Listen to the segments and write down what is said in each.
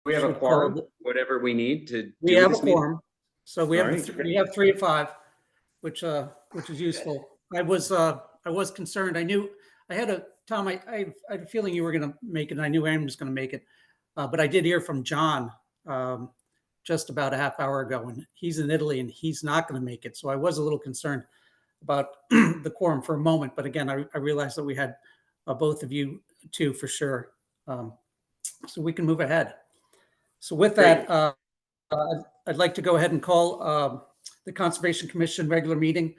We have a should quorum, call. whatever we need to We do have a this meeting. quorum. So we All have, right. we have 3 of 5, which is useful. I was concerned. I knew I had a, Tom, I had a feeling you were going to make it. And I knew Aaron was going to make it. But I did hear from John just about a half hour ago, and he's in Italy and he's not going to make it. So I was a little concerned about the quorum for a moment. But again, I realized that we had both of you two for sure. So we can move ahead. So with that, I'd like to go ahead and call the Conservation Commission regular meeting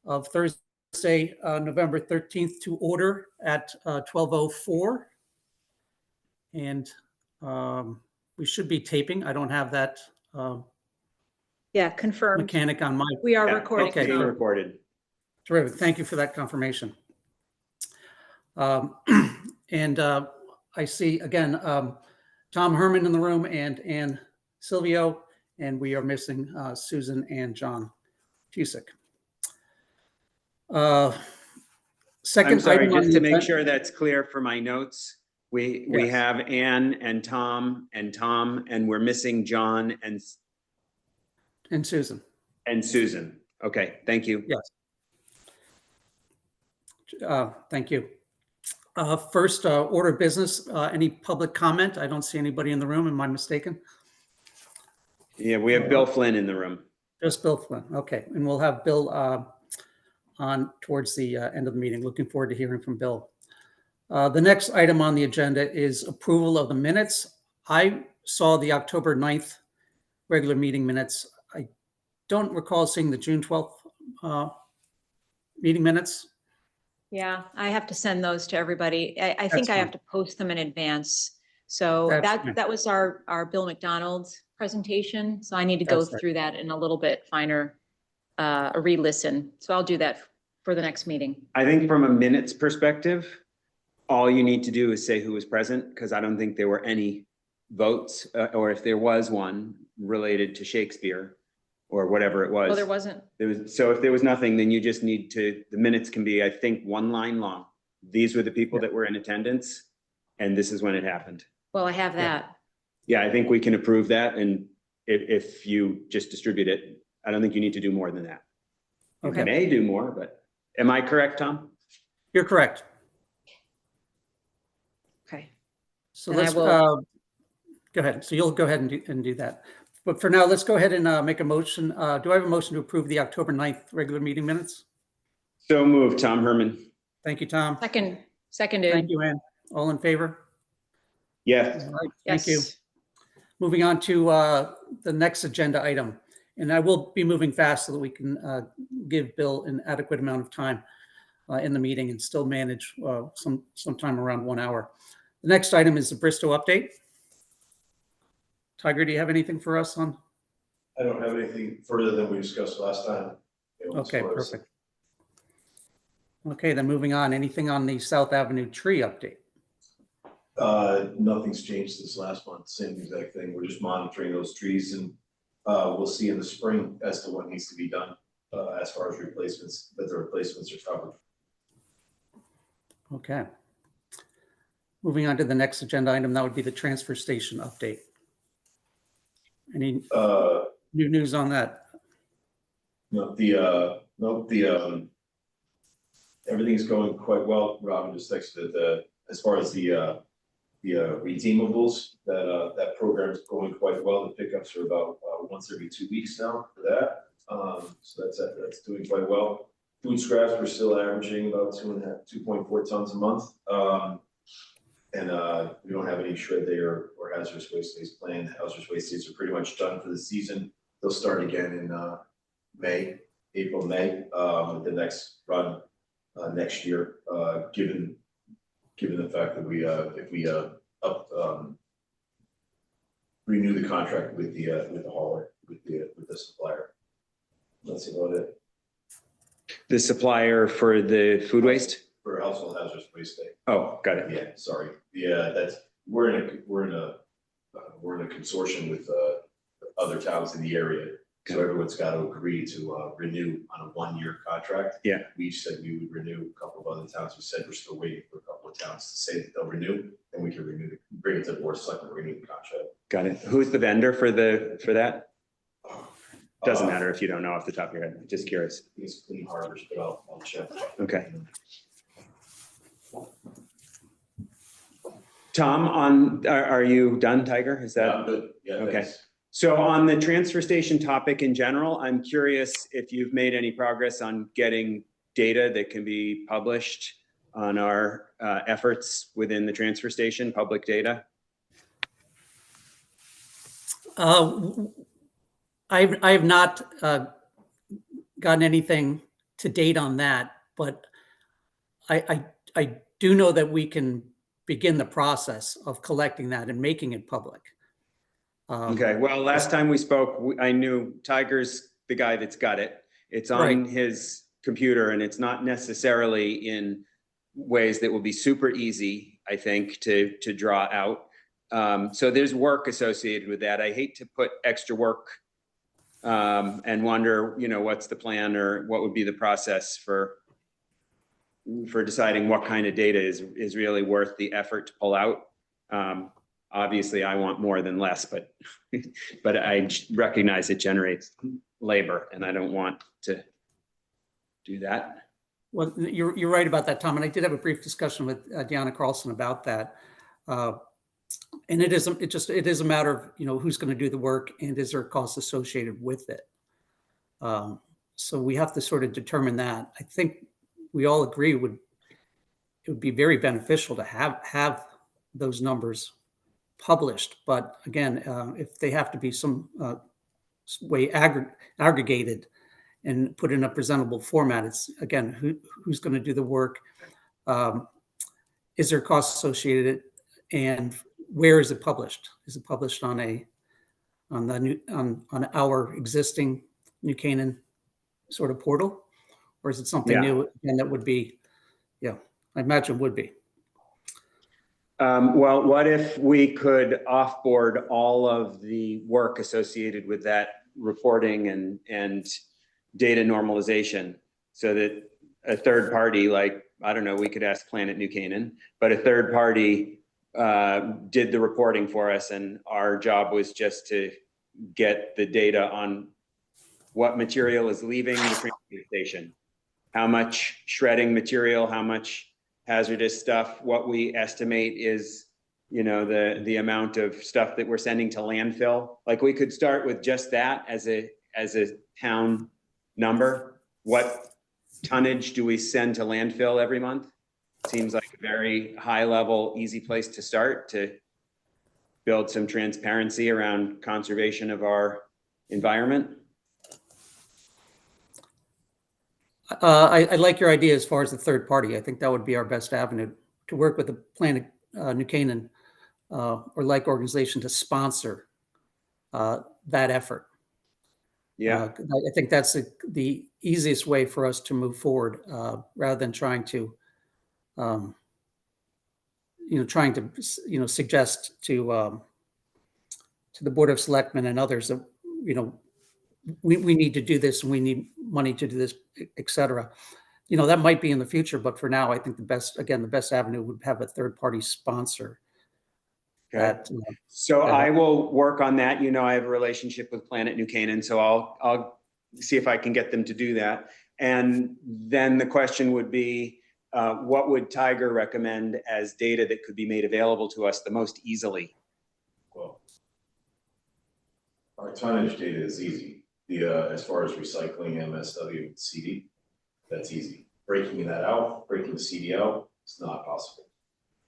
of Thursday, November 13th to order at 12:04. And we should be taping. I don't have that Yeah, confirmed. mechanic on my. We are Yeah, recording. it's being Okay. recorded. Terrific. Thank you for that confirmation. And I see again, Tom Herman in the room and Ann Silvio, and we are missing Susan and John Cusick. Second I'm sorry, item on just the to make agenda- sure that's clear for my notes. We Yes. have Ann and Tom, and we're missing John and Susan. Susan. Okay, thank you. Yes. Thank you. First order of business, any public comment? I don't see anybody in the room. Am I mistaken? Yeah, we have Bill Flynn in the room. Just Bill Flynn. Okay. And we'll have Bill on towards the end of the meeting. Looking forward to hearing from Bill. The next item on the agenda is approval of the minutes. I saw the October 9th regular meeting minutes. I don't recall seeing the June 12th meeting minutes. Yeah, I have to send those to everybody. I think I fine. have to post them in advance. So That's fine. that was our Bill McDonald presentation. So I need to go That's right. through that in a little bit finer, a re-listen. So I'll do that for the next meeting. I think from a minutes perspective, all you need to do is say who was present, because I don't think there were any votes, or if there was one related to Shakespeare or whatever it was. Well, there wasn't. So if there was nothing, then you just need to, the minutes can be, I think, 1 line long. These were the people that were in attendance, and this is when it happened. Well, I have that. Yeah, I think we can approve that, and if you just distribute it, I don't think you need to do more than that. You Okay. may do more, but am I correct, Tom? You're correct. Okay. So And I let's will- go ahead. So you'll go ahead and do that. But for now, let's go ahead and make a motion. Do I have a motion to approve the October 9th regular meeting minutes? So moved, Tom Herman. Thank you, Tom. Seconded. Thank you, Ann. All in favor? Yes. All right, thank you. Yes. Moving on to the next agenda item. And I will be moving fast so that we can give Bill an adequate amount of time in the meeting and still manage some time around 1 hour. The next item is the Bristow update. Tiger, do you have anything for us on? I don't have anything further than we discussed last time. You know, as Okay, far as- perfect. Okay, then moving on, anything on the South Avenue tree update? Nothing's changed since last month, same exact thing. We're just monitoring those trees, and we'll see in the spring as to what needs to be done as far as replacements, that the replacements are covered. Okay. Moving on to the next agenda item, that would be the transfer station update. Any new news on that? Everything's going quite well. Robin just texted that as far as the redeemables, that program's going quite well. The pickups are about once every 2 weeks now for that. So that's doing quite well. Food scraps, we're still averaging about 2.4 tons a month. And we don't have any shred day or hazardous waste days planned. Hazardous waste days are pretty much done for the season. They'll start again in April, May, with the next run next year, given the fact that if we renew the contract with the hauler, with the supplier. That's about it. The supplier for the food waste? For household hazardous waste day. Oh, got it. Yeah, sorry. Yeah, we're in a consortium with other towns in the area. So everyone's got to agree to renew on a 1-year contract. Yeah. We said we would renew. A couple of other towns, we said we're still waiting for a couple of towns to say that they'll renew, and we can bring it to the board of selectmen, renew the contract. Got it. Who's the vendor for that? Doesn't Uh, matter if you don't know off the top of your head, just curious. It's Clean Harbors, but I'll check. Okay. Tom, are you done, Tiger? Is Yeah, that? I'm good. Yeah, Okay. thanks. So on the transfer station topic in general, I'm curious if you've made any progress on getting data that can be published on our efforts within the transfer station, public data? I have not gotten anything to date on that, but I do know that we can begin the process of collecting that and making it public. Okay, well, last time we spoke, I knew Tiger's the guy that's got it. It's on Right. his computer and it's not necessarily in ways that will be super easy, I think, to draw out. So there's work associated with that. I hate to put extra work and wonder, what's the plan or what would be the process for deciding what kind of data is really worth the effort to pull out. Obviously, I want more than less, but I recognize it generates labor, and I don't want to do that. Well, you're right about that, Tom, and I did have a brief discussion with Deanna Carlson about that. And it is a matter of, who's going to do the work and is there a cost associated with it. So we have to sort of determine that. I think we all agree it would be very beneficial to have those numbers published. But again, if they have to be some way aggregated and put in a presentable format, it's again, who's going to do the work? Is there cost associated, and where is it published? Is it published on our existing New Canaan sort of portal, or is it something new? And that would be, I imagine would be. Well, what if we could offboard all of the work associated with that reporting and data normalization so that a third party, like, I don't know, we could ask Planet New Canaan, but a third party did the reporting for us, and our job was just to get the data on what material is leaving the transfer station, how much shredding material, how much hazardous stuff, what we estimate is, the amount of stuff that we're sending to landfill. Like, we could start with just that as a town number. What tonnage do we send to landfill every month? Seems like a very high level, easy place to start to build some transparency around conservation of our environment. I like your idea as far as the third party. I think that would be our best avenue to work with the Planet New Canaan or like organization to sponsor that effort. Yeah. I think that's the easiest way for us to move forward rather than trying to suggest to the Board of Selectmen and others that, we need to do this and we need money to do this, et cetera. That might be in the future, but for now, I think the best avenue would have a third party sponsor. Okay. So I will work on that. I have a relationship with Planet New Canaan, so I'll see if I can get them to do that. And then the question would be, what would Tiger recommend as data that could be made available to us the most easily? Well, our tonnage data is easy. As far as recycling, MSW, and CD, that's easy. Breaking that out, breaking the CD out, it's not possible.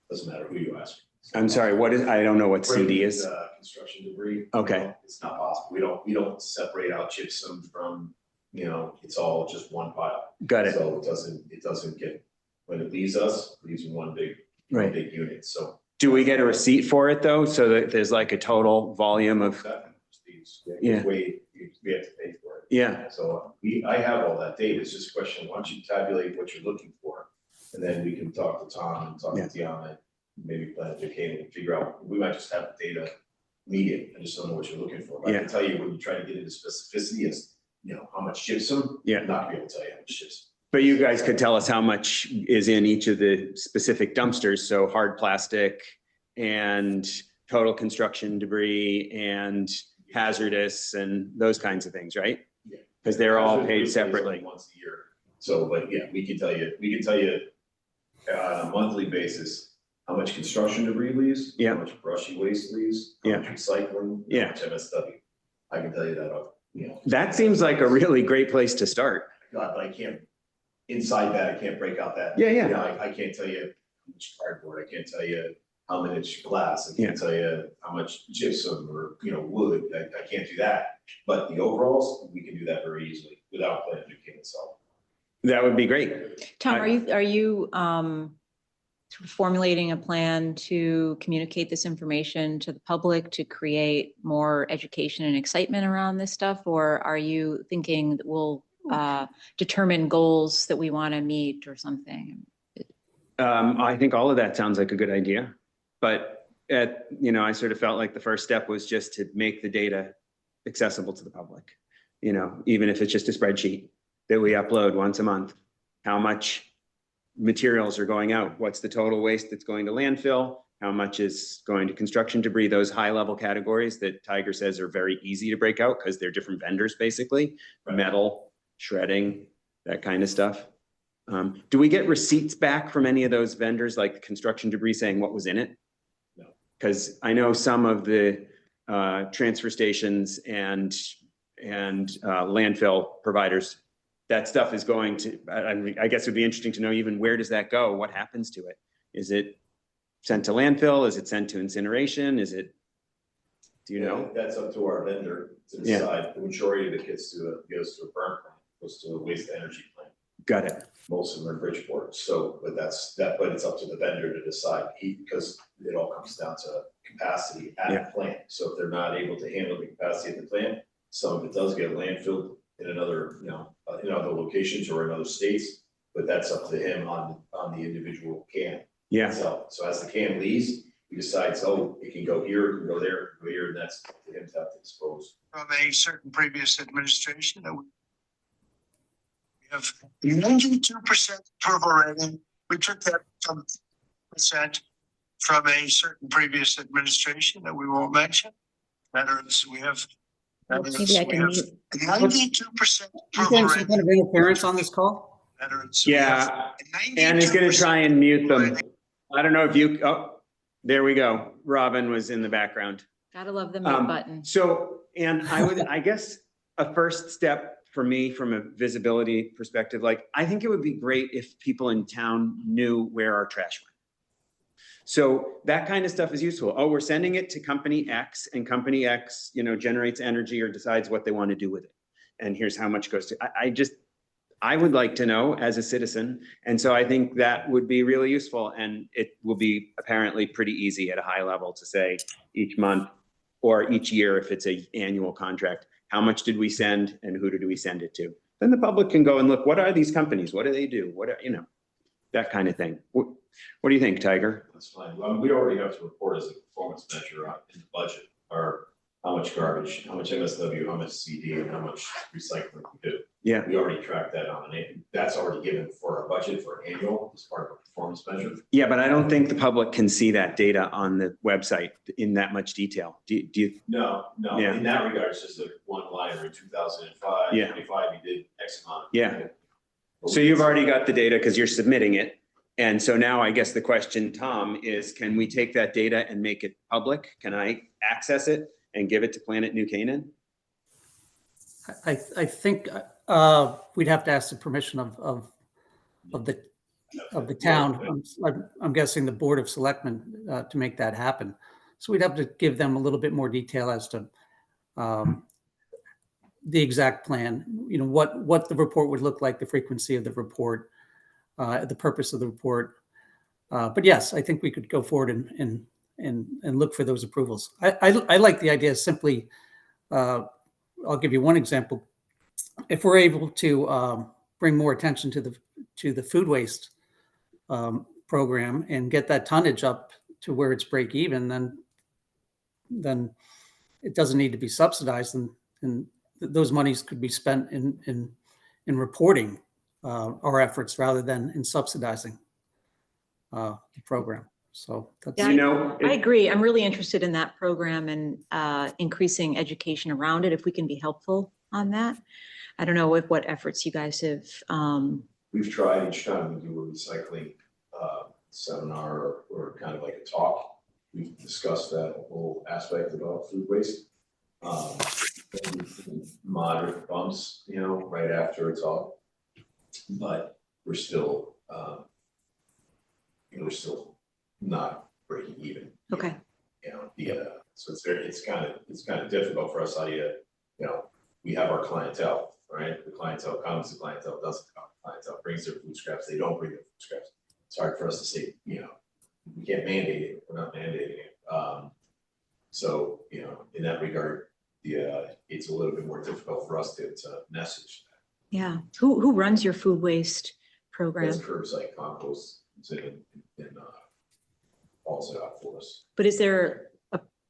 Doesn't matter who you ask. I'm sorry, I don't know what CD is. Construction debris. Okay. It's not possible. We don't separate out gypsum from, it's all just one pile. Got it. So it doesn't get, when it leaves us, we're using one big unit, so. Do we get a receipt for it though? So that there's like a total volume of, Yeah. We have to pay for it. yeah. So I have all that data. It's just a question, why don't you tabulate what you're looking for? And then we can talk to Tom and talk to Deanna, maybe Planet New Canaan and figure out, we might just have the data median. I just don't know what you're looking for. But I can tell you when you try to get into specificity as, how much gypsum, I'm not gonna be able to tell you how much gypsum. But you guys could tell us how much is in each of the specific dumpsters. So hard plastic and total construction debris and hazardous and those kinds of things, right? Yeah. Because they're all Hazardous paid waste is separately. Once a year. So, but yeah, we can tell you on a monthly basis, how much construction debris leaves. Yeah. How much brushy waste leaves. How Yeah. much recycling. Yeah. How much MSW. I can tell you that, That seems like a really great place to start. God, but I can't, inside that, I can't break out that. Yeah, yeah. You know, I can't tell you how much cardboard, I can't tell you how much glass, I can't tell you how much gypsum or, wood, I can't do that. But the overalls, we can do that very easily without Planet New King itself. That would be great. Tom, I- are you sort of formulating a plan to communicate this information to the public to create more education and excitement around this stuff? Or are you thinking that we'll determine goals that we want to meet or something? I think all of that sounds like a good idea, but I sort of felt like the first step was just to make the data accessible to the public. Even if it's just a spreadsheet that we upload once a month, how much materials are going out, what's the total waste that's going to landfill, how much is going to construction debris, those high level categories that Tiger says are very easy to break out because they're different vendors, basically, Right. metal, shredding, that kind of stuff. Do we get receipts back from any of those vendors, like construction debris, saying what was in it? No. Because I know some of the transfer stations and landfill providers, that stuff is going to, I guess it'd be interesting to know even where does that go? What happens to it? Is it sent to landfill? Is it sent to incineration? Is it, do you know? That's up to our vendor to Yeah. decide. The majority of it goes to a burn plant, goes to a waste energy plant. Got it. Most of them are in Bridgeport, so, but it's up to the vendor to decide, because it all comes down to capacity at Yeah. the plant. So if they're not able to handle the capacity at the plant, some of it does get landfilled in another, in other locations or in other states, but that's up to him on the individual can. Yeah. So as the can leaves, he decides, oh, it can go here, it can go there, it can go here, and that's up to him to have to dispose. From a certain previous administration that we have 92% approval rating. We took that from percent from a certain previous administration that we won't mention. Veterans, we have. Maybe I can mute. 92% You approval getting some kind of rating. interference on this call? Veterans. we have Yeah, Ann is gonna 92% try and mute them. approval rating. I don't know if you, oh, there we go. Robin was in the background. Gotta love the mute button. So, and I guess a first step for me from a visibility perspective, like, I think it would be great if people in town knew where our trash went. So that kind of stuff is useful. Oh, we're sending it to company X, and company X, generates energy or decides what they want to do with it. And here's how much goes to, I would like to know as a citizen. And so I think that would be really useful, and it will be apparently pretty easy at a high level to say each month or each year, if it's an annual contract, how much did we send and who did we send it to? Then the public can go and look, what are these companies? What do they do? What are, that kind of thing. What do you think, Tiger? That's fine. We already have to report as a performance measure in the budget, or how much garbage, how much MSW, how much CD, and how much recycling we do. Yeah. We already track that that's already given for our budget for annual as part of a performance measure. Yeah, but I don't think the public can see that data on the website in that much detail. Do you? No, Yeah. in that regard, it's just a one liner in 2005, Yeah. 25, you did X amount. Yeah. So you've already got the data because you're submitting it. And so now I guess the question, Tom, is can we take that data and make it public? Can I access it and give it to Planet New Canaan? I think we'd have to ask the permission of the town. I'm guessing the Board of Selectmen to make that happen. So we'd have to give them a little bit more detail as to the exact plan, what the report would look like, the frequency of the report, the purpose of the report. But yes, I think we could go forward and look for those approvals. I like the idea simply, I'll give you one example. If we're able to bring more attention to the food waste program and get that tonnage up to where it's break even, then it doesn't need to be subsidized, and those monies could be spent in reporting our efforts rather than in subsidizing the program. So that's, Yeah, You know, I agree. I'm really interested in that program and increasing education around it, if we can be helpful on that. I don't know what efforts you guys have. We've tried each time we do a recycling seminar or kind of like a talk. We've discussed that whole aspect about food waste. Moderate bumps, you know, right after a talk. But we're still, we're still not breaking even. Okay. You know, so it's kind of difficult for us. How do you know, we have our clientele, right? The clientele comes, the clientele doesn't come. The clientele brings their food scraps, they don't bring their food scraps. It's hard for us to say, you know, we can't mandate it, we're not mandating it. So, you know, in that regard, it's a little bit more difficult for us to message that. Yeah. Who runs your food waste program? That's curbside compost, in falls it out for us. But is there,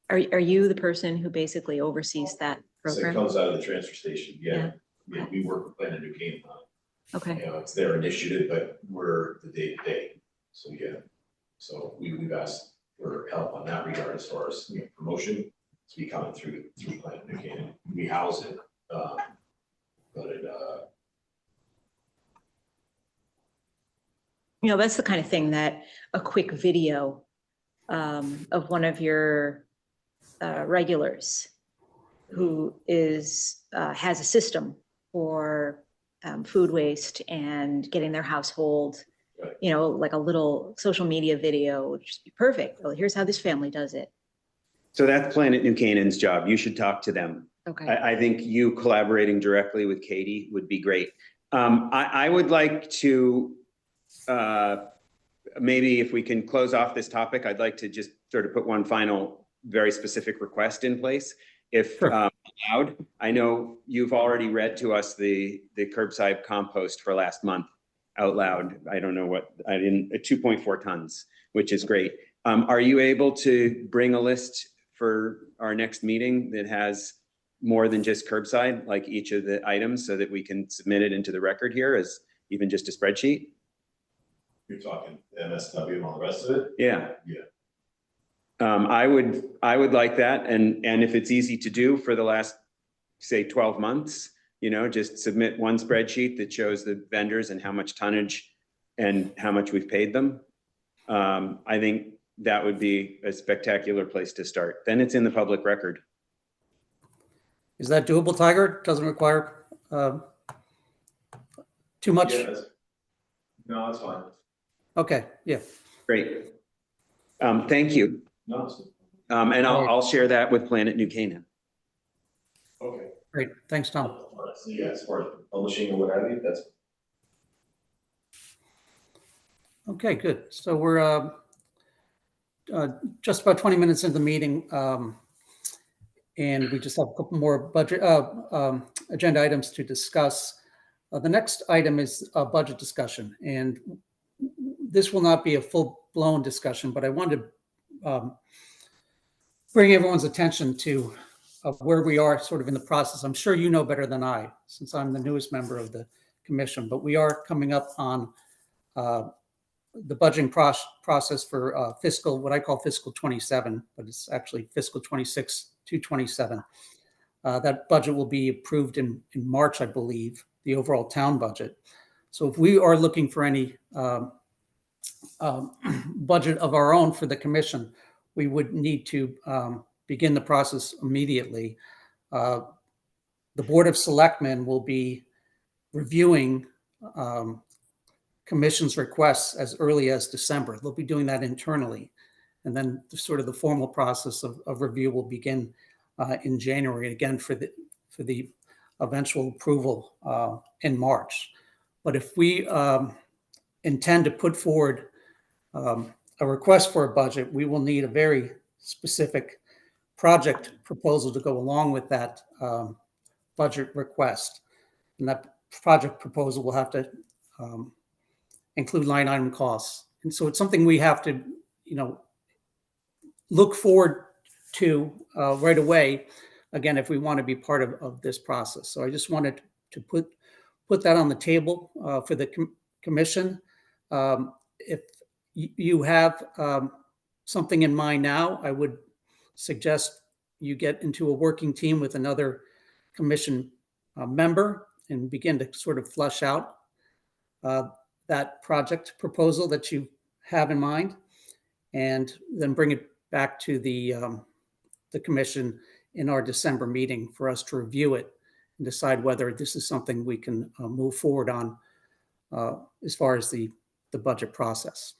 are you the person who basically oversees that So it program? comes out of the transfer station, Yeah. we work with Planet New Canaan on it. Okay. You know, it's their initiative, but we're the day-to-day, so yeah. So we've asked for help on that regard as far as, you know, promotion to be coming through Planet New Canaan. We house it, but You know, that's the kind of thing that a quick video of one of your regulars who has a system for food waste and getting their household, Right. you know, like a little social media video would just be perfect. Well, here's how this family does it. so that's Planet New Canaan's job. You should talk to them. Okay. I think you collaborating directly with Katie would be great. I would like to, maybe if we can close off this topic, I'd like to just sort of put one final, very specific request in place. If Sure. allowed, I know you've already read to us the curbside compost for last month out loud. I don't know what, 2.4 tons, which is great. Are you able to bring a list for our next meeting that has more than just curbside, like each of the items, so that we can submit it into the record here as even just a spreadsheet? you're talking MSW and all the rest of it. Yeah. Yeah. I would like that. And if it's easy to do for the last, say, 12 months, you know, just submit one spreadsheet that shows the vendors and how much tonnage and how much we've paid them. I think that would be a spectacular place to start. Then it's in the public record. is that doable, Tiger? Doesn't require too much? Yeah, no, that's fine. Okay, yeah. Great. Thank you. No, it's, And I'll share that with Planet New Canaan. okay. Great. Thanks, Tom. Yeah, as far as publishing or what have you, that's. Okay, good. So we're just about 20 minutes into the meeting. And we just have a couple more budget agenda items to discuss. The next item is a budget discussion. And this will not be a full-blown discussion, but I wanted to bring everyone's attention to where we are sort of in the process. I'm sure you know better than I, since I'm the newest member of the commission, but we are coming up on the budgeting process for fiscal, what I call fiscal 27, but it's actually fiscal 26 to 27. That budget will be approved in March, I believe, the overall town budget. So if we are looking for any budget of our own for the commission, we would need to begin the process immediately. The Board of Selectmen will be reviewing commission's requests as early as December. They'll be doing that internally. And then the formal process of review will begin in January, again, for the eventual approval in March. But if we intend to put forward a request for a budget, we will need a very specific project proposal to go along with that budget request. And that project proposal will have to include line item costs. And so it's something we have to, look forward to right away, again, if we want to be part of this process. So I just wanted to put that on the table for the commission. If you have something in mind now, I would suggest you get into a working team with another commission member and begin to sort of flush out that project proposal that you have in mind, and then bring it back to the commission in our December meeting for us to review it and decide whether this is something we can move forward on as far as the budget process.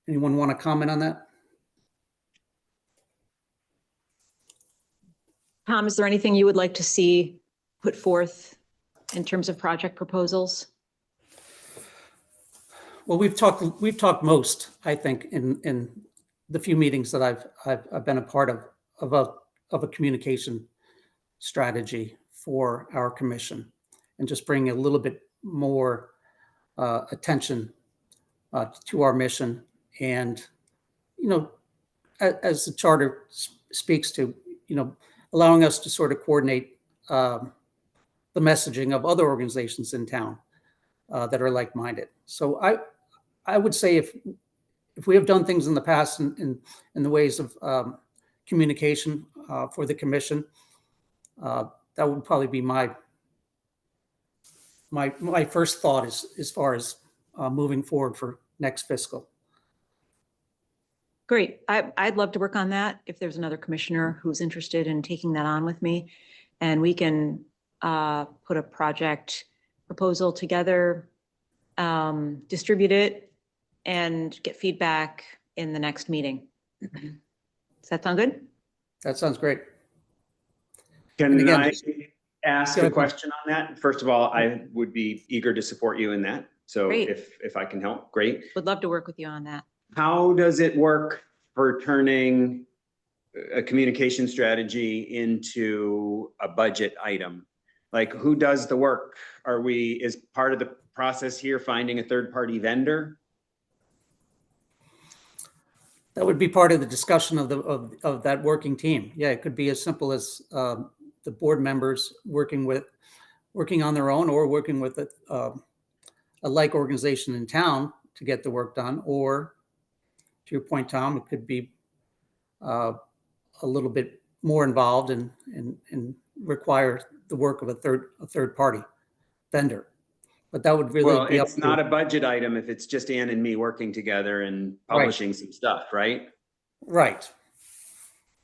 Anyone want to comment on that? Tom, is there anything you would like to see put forth in terms of project proposals? Well, we've talked most, I think, in the few meetings that I've been a part of a communication strategy for our commission, and just bring a little bit more attention to our mission. And, as the charter speaks to, allowing us to sort of coordinate the messaging of other organizations in town that are like-minded. So I would say if we have done things in the past in the ways of communication for the commission, that would probably be my first thought as far as moving forward for next fiscal. Great. I'd love to work on that if there's another commissioner who's interested in taking that on with me. And we can put a project proposal together, distribute it, and get feedback in the next meeting. Does that sound good? That sounds great. Can again, I just- ask Go a ahead. question on that? First of all, I would be eager to support you in that. So Great. if I can help, great. Would love to work with you on that. How does it work for turning a communication strategy into a budget item? Like, who does the work? Is part of the process here finding a third-party vendor? That would be part of the discussion of that working team. Yeah, it could be as simple as the board members working on their own, or working with a like organization in town to get the work done. Or, to your point, Tom, it could be a little bit more involved and require the work of a third party vendor. But that would really Well, be up it's to. not a budget item if it's just Ann and me working together and publishing some stuff, right? Right.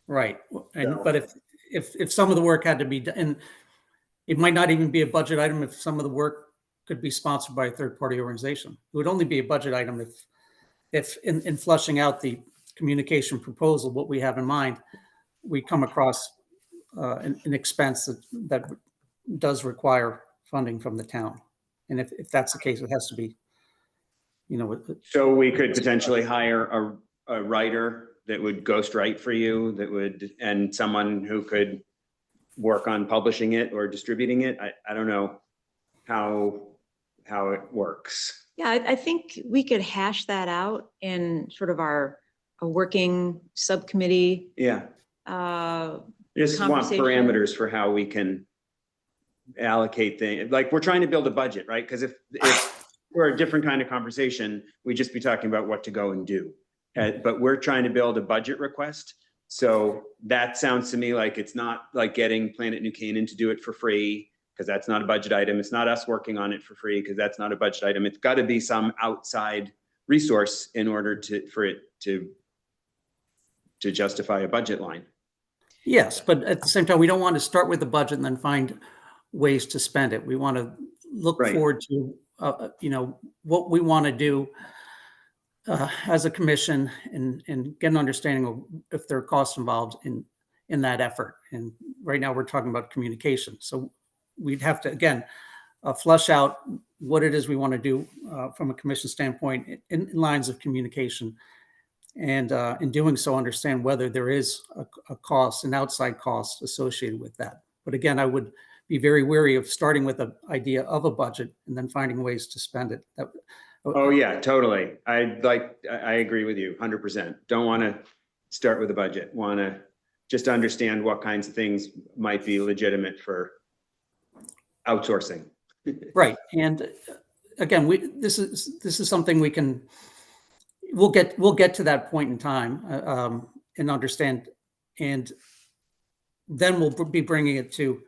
And, So- but if some of the work had to be done, and it might not even be a budget item if some of the work could be sponsored by a third-party organization. It would only be a budget item if in flushing out the communication proposal, what we have in mind, we come across an expense that does require funding from the town. And if that's the case, it has to be, So we could potentially hire a writer that would ghostwrite for you, and someone who could work on publishing it or distributing it. I don't know how it works. Yeah, I think we could hash that out in sort of a working subcommittee. Yeah, Uh, just want Conversation. parameters for how we can allocate things. Like, we're trying to build a budget, right? Because if we're a different kind of conversation, we'd just be talking about what to go and do. But we're trying to build a budget request. So that sounds to me like it's not like getting Planet New Canaan to do it for free, because that's not a budget item. It's not us working on it for free, because that's not a budget item. It's got to be some outside resource in order for it to justify a budget line. yes, but at the same time, we don't want to start with the budget and then find ways to spend it. We want to look Right. forward to, what we want to do as a commission, and get an understanding of if there are costs involved in that effort. And right now, we're talking about communication. So we'd have to, again, flush out what it is we want to do from a commission standpoint in lines of communication. And in doing so, understand whether there is a cost, an outside cost associated with that. But again, I would be very wary of starting with an idea of a budget and then finding ways to spend it. Oh, yeah, totally. I agree with you 100%. Don't want to start with a budget. Want to just understand what kinds of things might be legitimate for outsourcing. Right. And again, this is something we can, we'll get to that point in time, and understand, and then we'll be bringing it to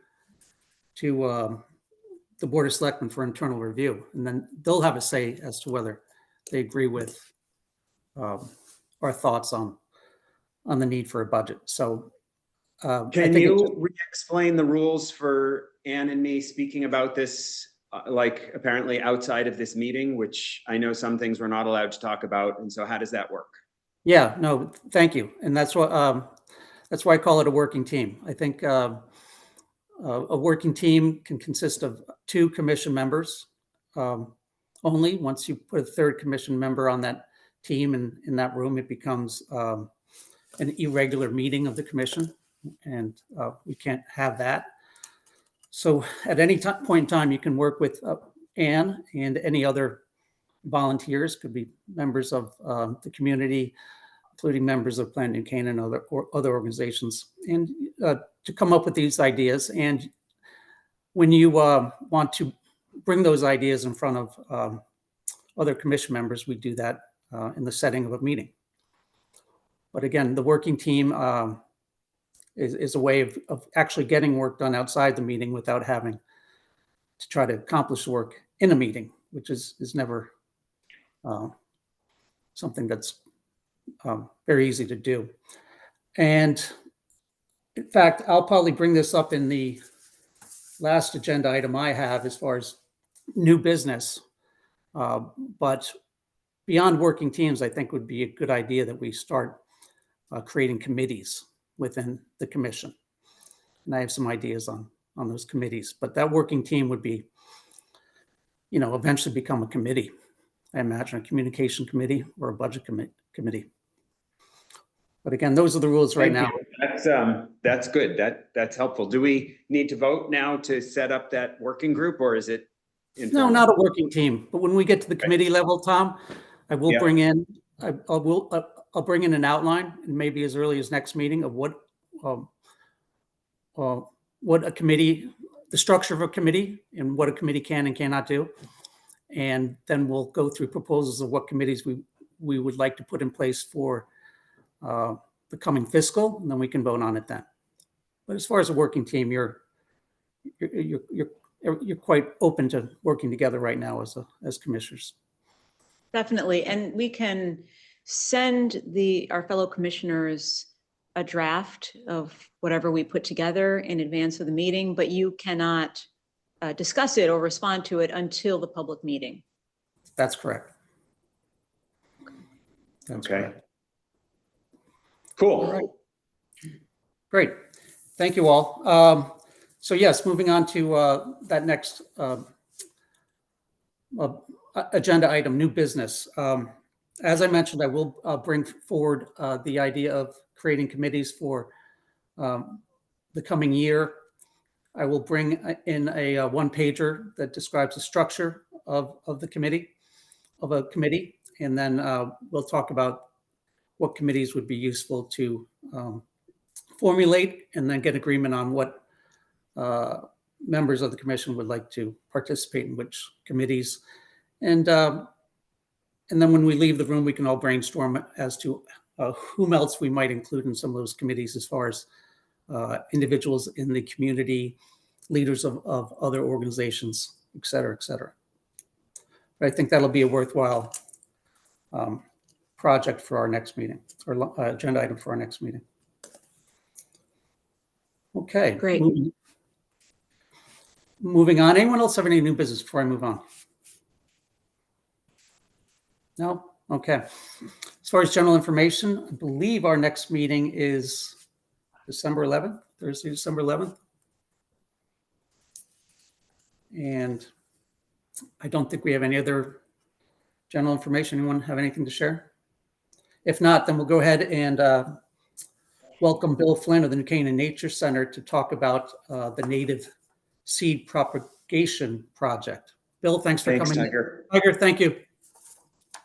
the Board of Selectmen for internal review, and then they'll have a say as to whether they agree with our thoughts on the need for a budget. So I Can think you re-explain the rules for Ann and me speaking about this, like apparently outside of this meeting, which I know some things we're not allowed to talk about, and so how does that work? Yeah, no, thank you. And that's why I call it a working team. I think a working team can consist of 2 commission members only. Once you put a 3rd commission member on that team and in that room, it becomes an irregular meeting of the commission, and we can't have that. So at any point in time, you can work with Ann and any other volunteers, could be members of the community, including members of Planet New Canaan and other organizations, and to come up with these ideas. And when you want to bring those ideas in front of other commission members, we do that in the setting of a meeting. But again, the working team is a way of actually getting work done outside the meeting without having to try to accomplish work in a meeting, which is never something that's very easy to do. And in fact, I'll probably bring this up in the last agenda item I have as far as new business. But beyond working teams, I think would be a good idea that we start creating committees within the commission. And I have some ideas on those committees, but that working team would be, eventually become a committee. I imagine a communication committee or a budget committee. But again, those are the rules right now. That's good. That's helpful. Do we need to vote now to set up that working group, or is it? No, informal? not a working team, but when we get to the committee level, Tom, I will Yeah. bring in, I'll bring in an outline, and maybe as early as next meeting, of what a committee, the structure of a committee, and what a committee can and cannot do. And then we'll go through proposals of what committees we would like to put in place for the coming fiscal, and then we can vote on it then. But as far as a working team, you're quite open to working together right now as commissioners. Definitely. And we can send our fellow commissioners a draft of whatever we put together in advance of the meeting, but you cannot discuss it or respond to it until the public meeting. That's correct. That's Okay. correct. Cool. All right. Great. Thank you all. So yes, moving on to that next agenda item, new business. As I mentioned, I will bring forward the idea of creating committees for the coming year. I will bring in a one-pager that describes the structure of a committee, and then we'll talk about what committees would be useful to formulate, and then get agreement on what members of the commission would like to participate in which committees. And then when we leave the room, we can all brainstorm as to whom else we might include in some of those committees, as far as individuals in the community, leaders of other organizations, et cetera, et cetera. But I think that'll be a worthwhile project for our next meeting, or agenda item for our next meeting. Okay. Great. Moving on. Anyone else have any new business before I move on? No? Okay. As far as general information, I believe our next meeting is December 11th, Thursday, December 11th. And I don't think we have any other general information. Anyone have anything to share? If not, then we'll go ahead and welcome Bill Flynn of the New Canaan Nature Center to talk about the native seed propagation project. Bill, thanks for coming. Tiger. Tiger, thank you.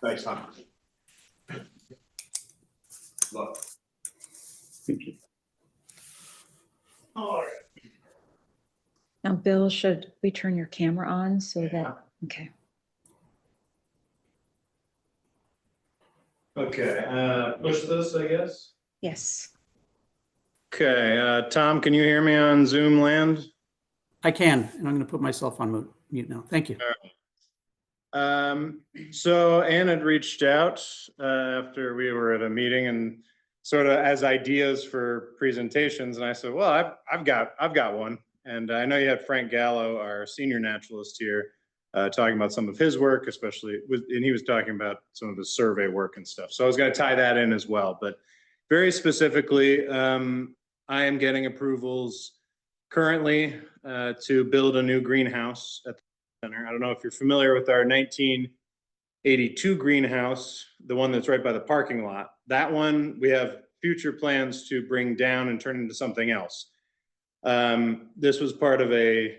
Thanks, Tom. Love. All right. Now, Bill, should we turn your camera on so that, okay. Okay, push this, I guess. Yes. Okay, Tom, can you hear me on Zoom land? I can, and I'm going to put myself on mute now. Thank you. So Ann had reached out after we were at a meeting and sort of as ideas for presentations, and I said, well, I've got one. And I know you had Frank Gallo, our senior naturalist here, talking about some of his work, especially and he was talking about some of the survey work and stuff. So I was going to tie that in as well, but very specifically, I am getting approvals currently to build a new greenhouse at the center. I don't know if you're familiar with our 1982 greenhouse, the one that's right by the parking lot. That one, we have future plans to bring down and turn into something else. This was part of a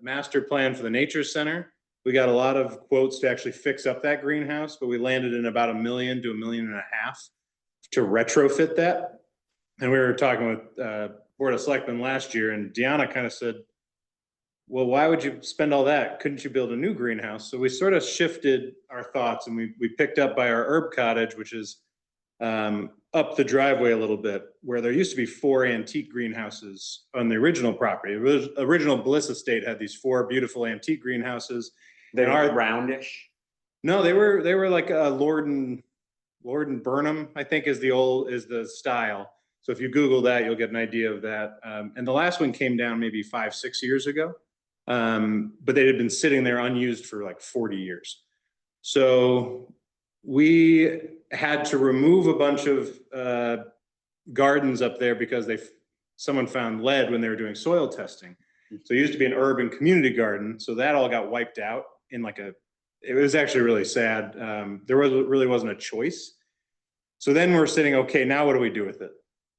master plan for the Nature Center. We got a lot of quotes to actually fix up that greenhouse, but we landed in about $1 million to $1.5 million to retrofit that. And we were talking with Board of Selectmen last year, and Deanna kind of said, well, why would you spend all that? Couldn't you build a new greenhouse? So we sort of shifted our thoughts, and we picked up by our herb cottage, which is up the driveway a little bit, where there used to be 4 antique greenhouses on the original property. The original Bliss Estate had these 4 beautiful antique greenhouses. They And are roundish. No, they were like a Lord and Burnham, I think is the style. So if you Google that, you'll get an idea of that. And the last one came down maybe 5-6 years ago. But they had been sitting there unused for like 40 years. So we had to remove a bunch of gardens up there because someone found lead when they were doing soil testing. So it used to be an urban community garden. So that all got wiped out in it was actually really sad. There really wasn't a choice. So then we're sitting, okay, now what do we do with it?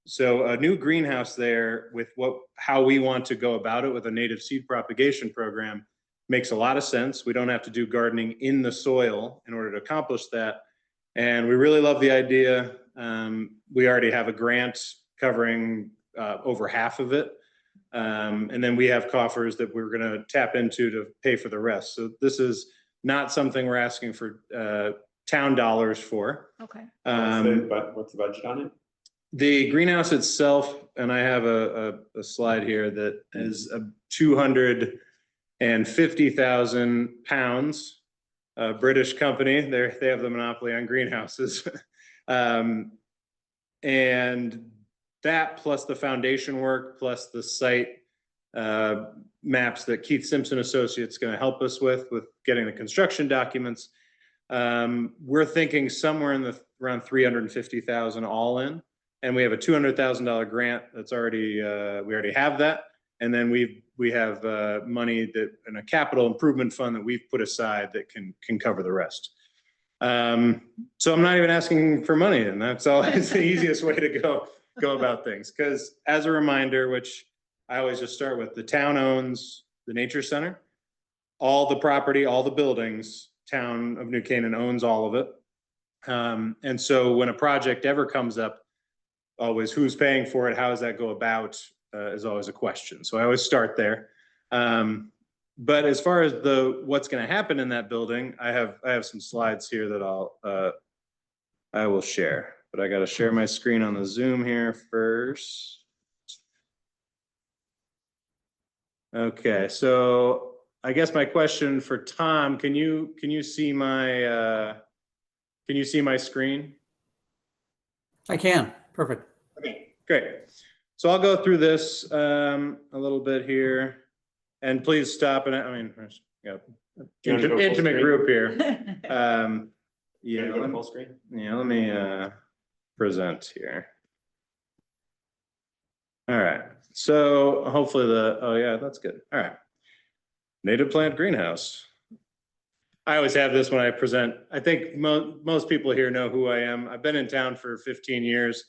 So a new greenhouse there with how we want to go about it with a native seed propagation program makes a lot of sense. We don't have to do gardening in the soil in order to accomplish that. And we really love the idea. We already have a grant covering over half of it. And then we have coffers that we're going to tap into to pay for the rest. So this is not something we're asking for town dollars for. Okay. What's the budget on it? The greenhouse itself, and I have a slide here that is 250,000 pounds. A British company, they have the monopoly on greenhouses. And that plus the foundation work, plus the site maps that Keith Simpson Associates going to help us with getting the construction documents. We're thinking somewhere in around 350,000 all in. And we have a $200,000 grant that's already, we already have that. And then we have money that in a capital improvement fund that we've put aside that can cover the rest. So I'm not even asking for money, and that's the easiest way to go about things. Because as a reminder, which I always just start with, the town owns the Nature Center, all the property, all the buildings, town of New Canaan owns all of it. And so when a project ever comes up, always who's paying for it, how does that go about is always a question. So I always start there. But as far as what's going to happen in that building, I have some slides here that I will share. But I got to share my screen on the Zoom here first. Okay, so I guess my question for Tom, can you see my screen? I can. Perfect. Okay, great. So I'll go through this a little bit here, and please stop. And I mean, got intimate group here. Yeah, Full screen. Yeah, let me present here. All right. So hopefully oh yeah, that's good. All right. Native plant greenhouse. I always have this when I present. I think most people here know who I am. I've been in town for 15 years.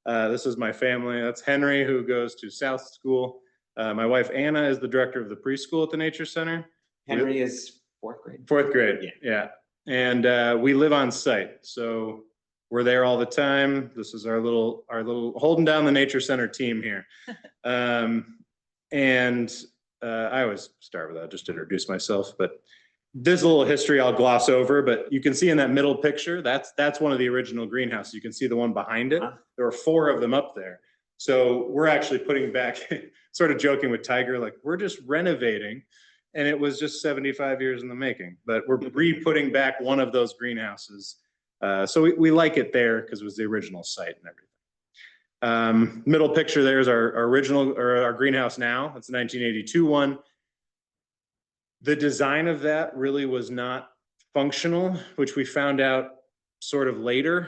This is my family. That's Henry, who goes to South School. My wife, Anna, is the director of the preschool at the Nature Center. Henry is 4th grade. 4th grade, yeah. And we live on site, so we're there all the time. This is our little holding down the Nature Center team here. And I always start with that, just to introduce myself. But This little history I'll gloss over, but you can see in that middle picture, that's one of the original greenhouses. You can see the one behind it. There are 4 of them up there. So we're actually putting back, sort of joking with Tiger, like we're just renovating, and it was just 75 years in the making, but we're re-putting back one of those greenhouses. So we like it there because it was the original site and everything. Middle picture there is our original, or our greenhouse now. It's a 1982 one. The design of that really was not functional, which we found out sort of later.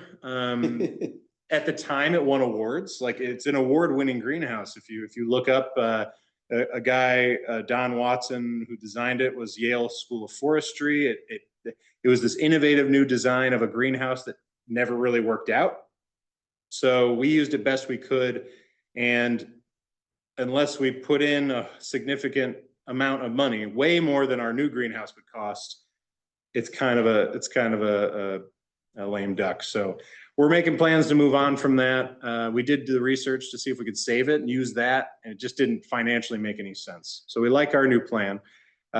At the time, it won awards. Like, it's an award-winning greenhouse. If you look up a guy, Don Watson, who designed it, was Yale School of Forestry. It was this innovative new design of a greenhouse that never really worked out. So we used it best we could, and unless we put in a significant amount of money, way more than our new greenhouse would cost, it's kind of a lame duck. So we're making plans to move on from that. We did do the research to see if we could save it and use that, and it just didn't financially make any sense. So we like our new plan,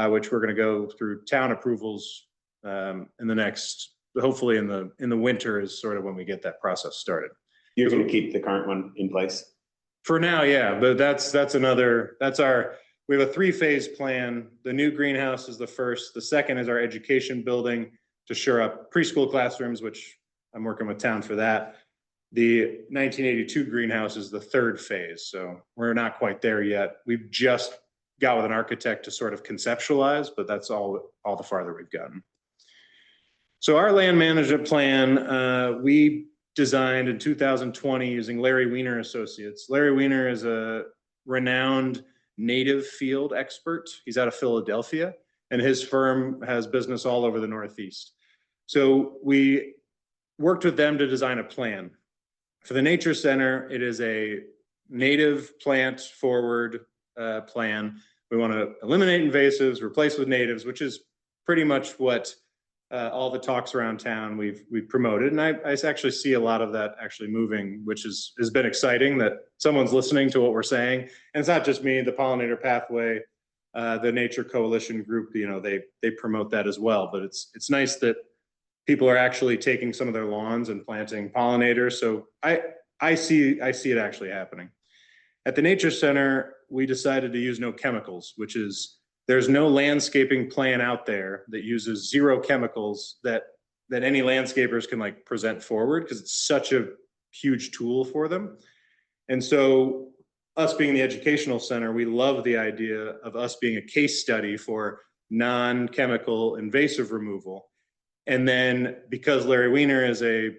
which we're going to go through town approvals in the next, hopefully in the winter is sort of when we get that process started. You're going to keep the current one in place? For now, yeah, but that's we have a 3-phase plan. The new greenhouse is the first. The second is our education building to shore up preschool classrooms, which I'm working with town for that. The 1982 greenhouse is the 3rd phase. So we're not quite there yet. We've just got with an architect to sort of conceptualize, but that's all the farther we've gotten. So our land management plan, we designed in 2020 using Larry Weiner Associates. Larry Weiner is a renowned native field expert. He's out of Philadelphia, and his firm has business all over the Northeast. So we worked with them to design a plan. For the Nature Center, it is a native plant forward plan. We want to eliminate invasives, replace with natives, which is pretty much what all the talks around town we've promoted. And I actually see a lot of that actually moving, which has been exciting that someone's listening to what we're saying. And it's not just me, the Pollinator Pathway, the Nature Coalition group, they promote that as well. But it's nice that people are actually taking some of their lawns and planting pollinators. So I see it actually happening. At the Nature Center, we decided to use no chemicals, which is, there's no landscaping plan out there that uses 0 chemicals that any landscapers can like present forward, because it's such a huge tool for them. And so us being the educational center, we love the idea of us being a case study for non-chemical invasive removal. And then because Larry Weiner is a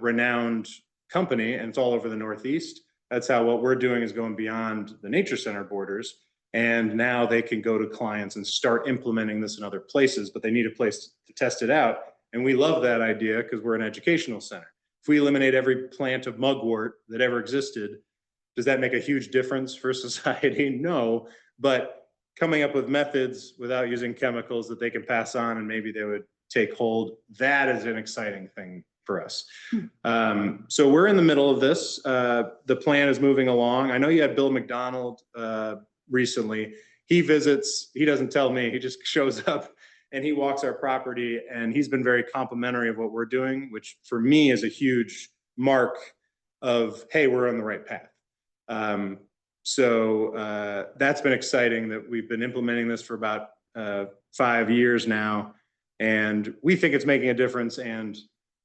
renowned company and it's all over the Northeast, that's how what we're doing is going beyond the Nature Center borders. And now they can go to clients and start implementing this in other places, but they need a place to test it out. And we love that idea because we're an educational center. If we eliminate every plant of mugwort that ever existed, does that make a huge difference for society? No, but coming up with methods without using chemicals that they can pass on and maybe they would take hold, that is an exciting thing for us. So we're in the middle of this. The plan is moving along. I know you had Bill McDonald recently. He visits, he doesn't tell me, he just shows up and he walks our property, and he's been very complimentary of what we're doing, which for me is a huge mark of, hey, we're on the right path. So that's been exciting that we've been implementing this for about 5 years now, and we think it's making a difference. And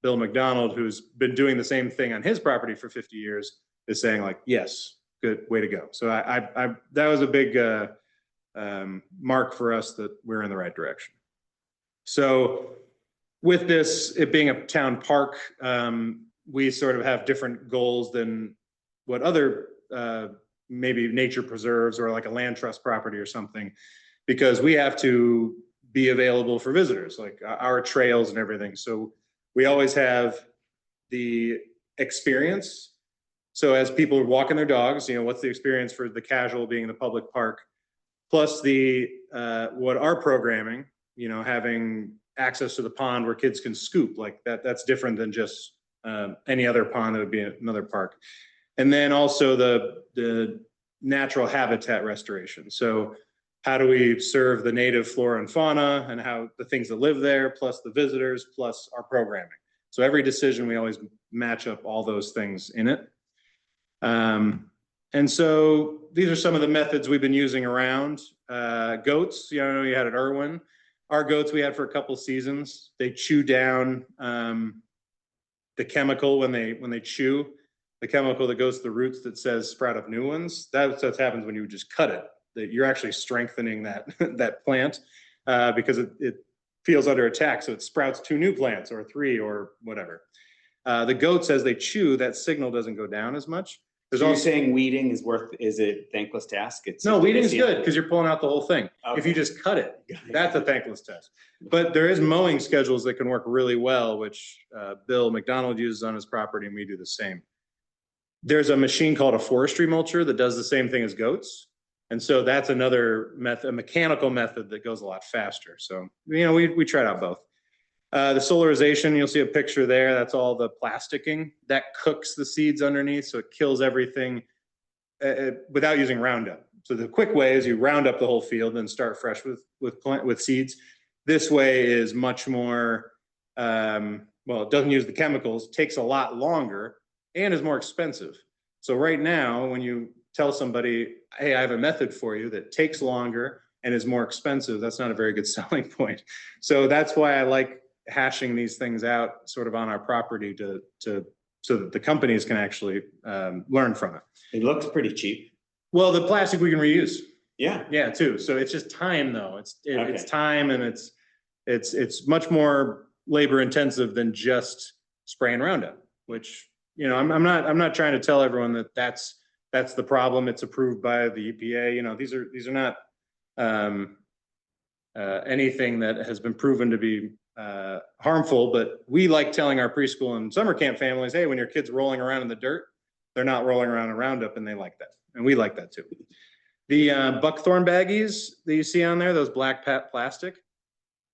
Bill McDonald, who's been doing the same thing on his property for 50 years, is saying like, yes, good, way to go. So that was a big mark for us that we're in the right direction. So with this, it being a town park, we sort of have different goals than what other maybe nature preserves or like a land trust property or something, because we have to be available for visitors, like our trails and everything. So we always have the experience. So as people are walking their dogs, what's the experience for the casual being in the public park, plus the what our programming, having access to the pond where kids can scoop, like that's different than just any other pond that would be in another park. And then also the natural habitat restoration. So how do we serve the native flora and fauna and how the things that live there, plus the visitors, plus our programming. So every decision, we always match up all those things in it. And so these are some of the methods we've been using around. Goats, you know, you had at Irwin. Our goats we had for a couple seasons. They chew down the chemical when they chew, the chemical that goes to the roots that says sprout up new ones. That's what happens when you just cut it, that you're actually strengthening that, that plant because it feels under attack. So it sprouts 2 new plants or 3 or whatever. The goats, as they chew, that signal doesn't go down as much. There's So you're also saying weeding is a thankless task? It's no, weeding is good because you're pulling out the whole thing. If you just cut it, that's a thankless task. But there is mowing schedules that can work really well, which Bill McDonald uses on his property, and we do the same. There's a machine called a forestry mulcher that does the same thing as goats. And so that's another method, a mechanical method that goes a lot faster. So, you know, we tried out both. The solarization, you'll see a picture there. That's all the plasticking that cooks the seeds underneath. So it kills everything without using Roundup. So the quick way is you round up the whole field and start fresh with seeds. This way is much more, well, it doesn't use the chemicals, takes a lot longer, and is more expensive. So right now, when you tell somebody, hey, I have a method for you that takes longer and is more expensive, that's not a very good selling point. So that's why I like hashing these things out sort of on our property so that the companies can actually learn from it. It looks pretty cheap. Well, the plastic we can reuse. Yeah. Yeah, too. So it's just time though. It's Okay. time, and it's much more labor intensive than just spraying Roundup, which, you know, I'm not trying to tell everyone that that's the problem. It's approved by the EPA. You know, these are not anything that has been proven to be harmful, but we like telling our preschool and summer camp families, hey, when your kid's rolling around in the dirt, they're not rolling around in Roundup, and they like that. And we like that too. The buckthorn baggies that you see on there, those black plastic,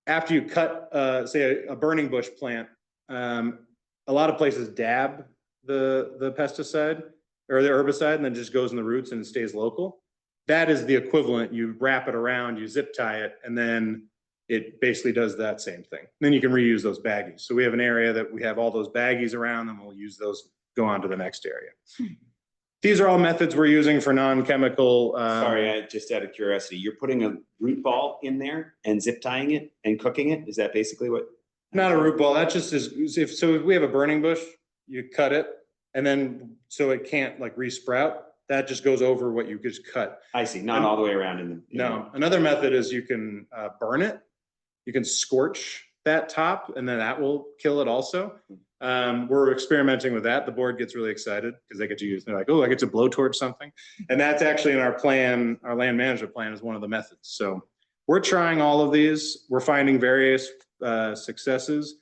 after you cut, say a burning bush plant, a lot of places dab the pesticide or the herbicide and then just goes in the roots and it stays local. That is the equivalent. You wrap it around, you zip tie it, and then it basically does that same thing. Then you can reuse those baggies. So we have an area that we have all those baggies around, and we'll use those, go on to the next area. These are all methods we're using for non-chemical. Sorry, I just out of curiosity, you're putting a root ball in there and zip tying it and cooking it? Is that basically what? Not a root ball. That just is, if we have a burning bush, you cut it, and then so it can't like resprout. That just goes over what you just cut. I see, not all the way around in the. No, another method is you can burn it. You can scorch that top, and then that will kill it also. We're experimenting with that. The board gets really excited because they get to use, they're like, oh, I get to blowtorch something. And that's actually in our plan, our land management plan is one of the methods. So we're trying all of these. We're finding various successes.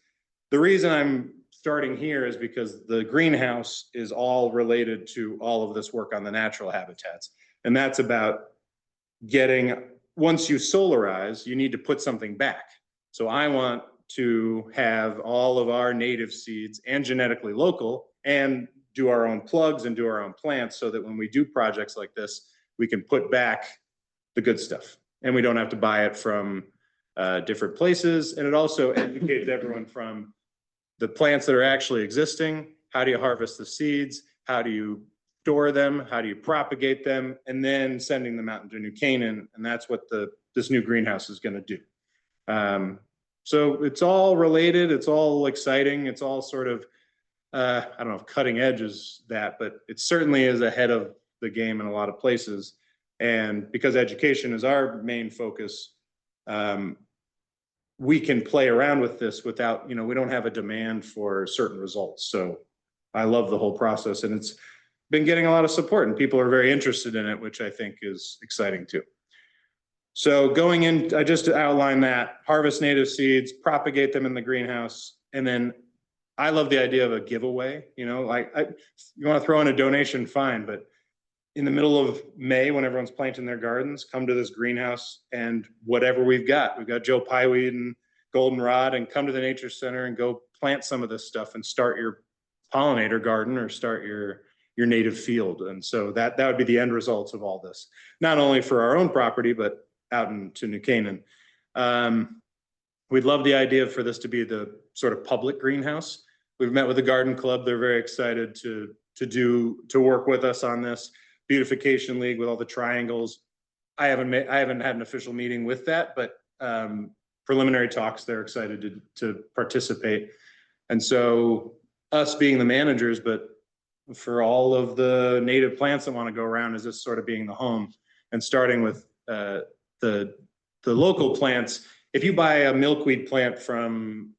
The reason I'm starting here is because the greenhouse is all related to all of this work on the natural habitats. And that's about getting, once you solarize, you need to put something back. So I want to have all of our native seeds and genetically local and do our own plugs and do our own plants so that when we do projects like this, we can put back the good stuff and we don't have to buy it from different places. And it also educates everyone from the plants that are actually existing. How do you harvest the seeds? How do you store them? How do you propagate them? And then sending them out into New Canaan. And that's what this new greenhouse is going to do. So it's all related. It's all exciting. It's all sort of, I don't know if cutting edge is that, but it certainly is ahead of the game in a lot of places. And because education is our main focus, we can play around with this without, we don't have a demand for certain results. So I love the whole process, and it's been getting a lot of support, and people are very interested in it, which I think is exciting too. So going in, I just outlined that, harvest native seeds, propagate them in the greenhouse. And then I love the idea of a giveaway, you want to throw in a donation, fine, but in the middle of May, when everyone's planting their gardens, come to this greenhouse and whatever we've got Joe Pyeweed and goldenrod, and come to the Nature Center and go plant some of this stuff and start your pollinator garden or start your native field. And so that would be the end results of all this, not only for our own property, but out into New Canaan. We'd love the idea for this to be the sort of public greenhouse. We've met with the Garden Club. They're very excited to work with us on this beautification league with all the triangles. I haven't had an official meeting with that, but preliminary talks, they're excited to participate. And so us being the managers, but for all of the native plants that want to go around, is this sort of being the home and starting with the local plants. If you buy a milkweed plant from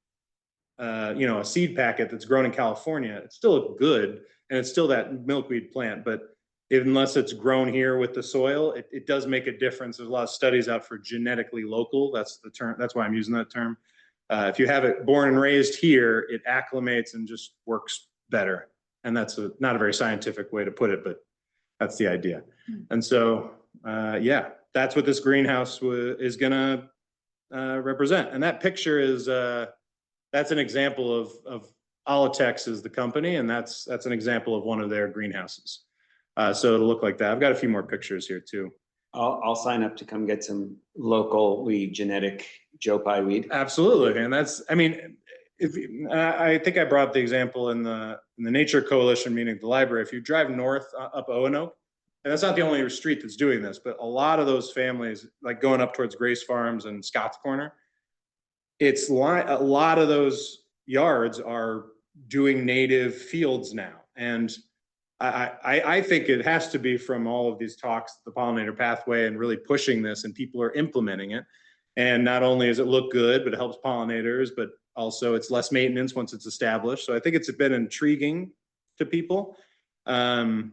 a seed packet that's grown in California, it's still good and it's still that milkweed plant, but unless it's grown here with the soil, it does make a difference. There's a lot of studies out for genetically local. That's the term. That's why I'm using that term. If you have it born and raised here, it acclimates and just works better. And that's not a very scientific way to put it, but that's the idea. And so, yeah, that's what this greenhouse is gonna represent. And that picture is, that's an example of Olatex is the company, and that's an example of one of their greenhouses. So it'll look like that. I've got a few more pictures here too. I'll sign up to come get some local weed, genetic Joe Pye weed. Absolutely. And that's, I mean, I think I brought up the example in the Nature Coalition meeting at the library. If you drive north up Owen-Oak, and that's not the only street that's doing this, but a lot of those families, like going up towards Grace Farms and Scott's Corner, it's like a lot of those yards are doing native fields now. And I think it has to be from all of these talks, the pollinator pathway, and really pushing this, and people are implementing it. And not only does it look good, but it helps pollinators, but also it's less maintenance once it's established. So I think it's been intriguing to people. And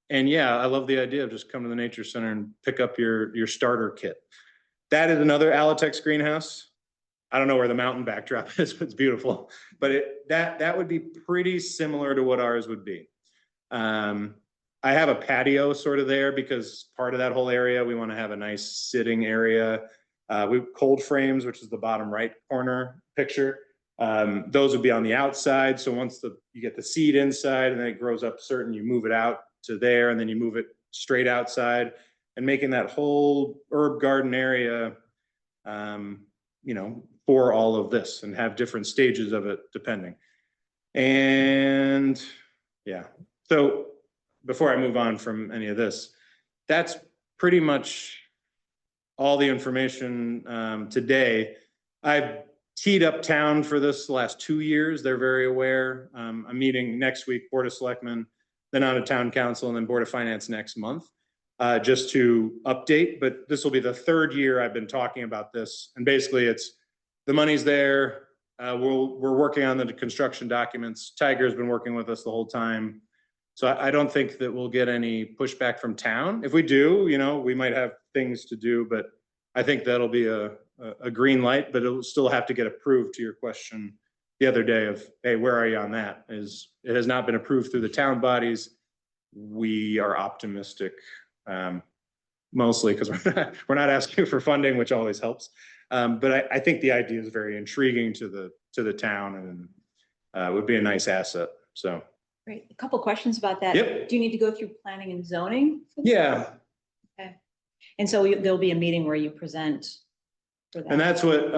yeah, I love the idea of just come to the Nature Center and pick up your starter kit. That is another Olatex greenhouse. I don't know where the mountain backdrop is, but it's beautiful. But that would be pretty similar to what ours would be. I have a patio sort of there because part of that whole area, we want to have a nice sitting area. We cold frames, which is the bottom right corner picture. Those would be on the outside. So once you get the seed inside and then it grows up certain, you move it out to there and then you move it straight outside, and making that whole herb garden area, for all of this, and have different stages of it depending. And yeah. So before I move on from any of this, that's pretty much all the information today. I've teed up town for this the last 2 years. They're very aware. I'm meeting next week, Board of Selectmen, then on to Town Council, and then Board of Finance next month, just to update. But this will be the 3rd year I've been talking about this. And basically it's the money's there. We're working on the construction documents. Tiger's been working with us the whole time. So I don't think that we'll get any pushback from town. If we do, we might have things to do, but I think that'll be a green light, but it'll still have to get approved, to your question the other day of, hey, where are you on that? It has not been approved through the town bodies. We are optimistic, mostly because we're not asking for funding, which always helps. But I think the idea is very intriguing to the town, and would be a nice asset. So. Great. A couple questions about that. Yep. Do you need to go through planning and zoning? Yeah. Okay. And so there'll be a meeting where you present for that. And that's what,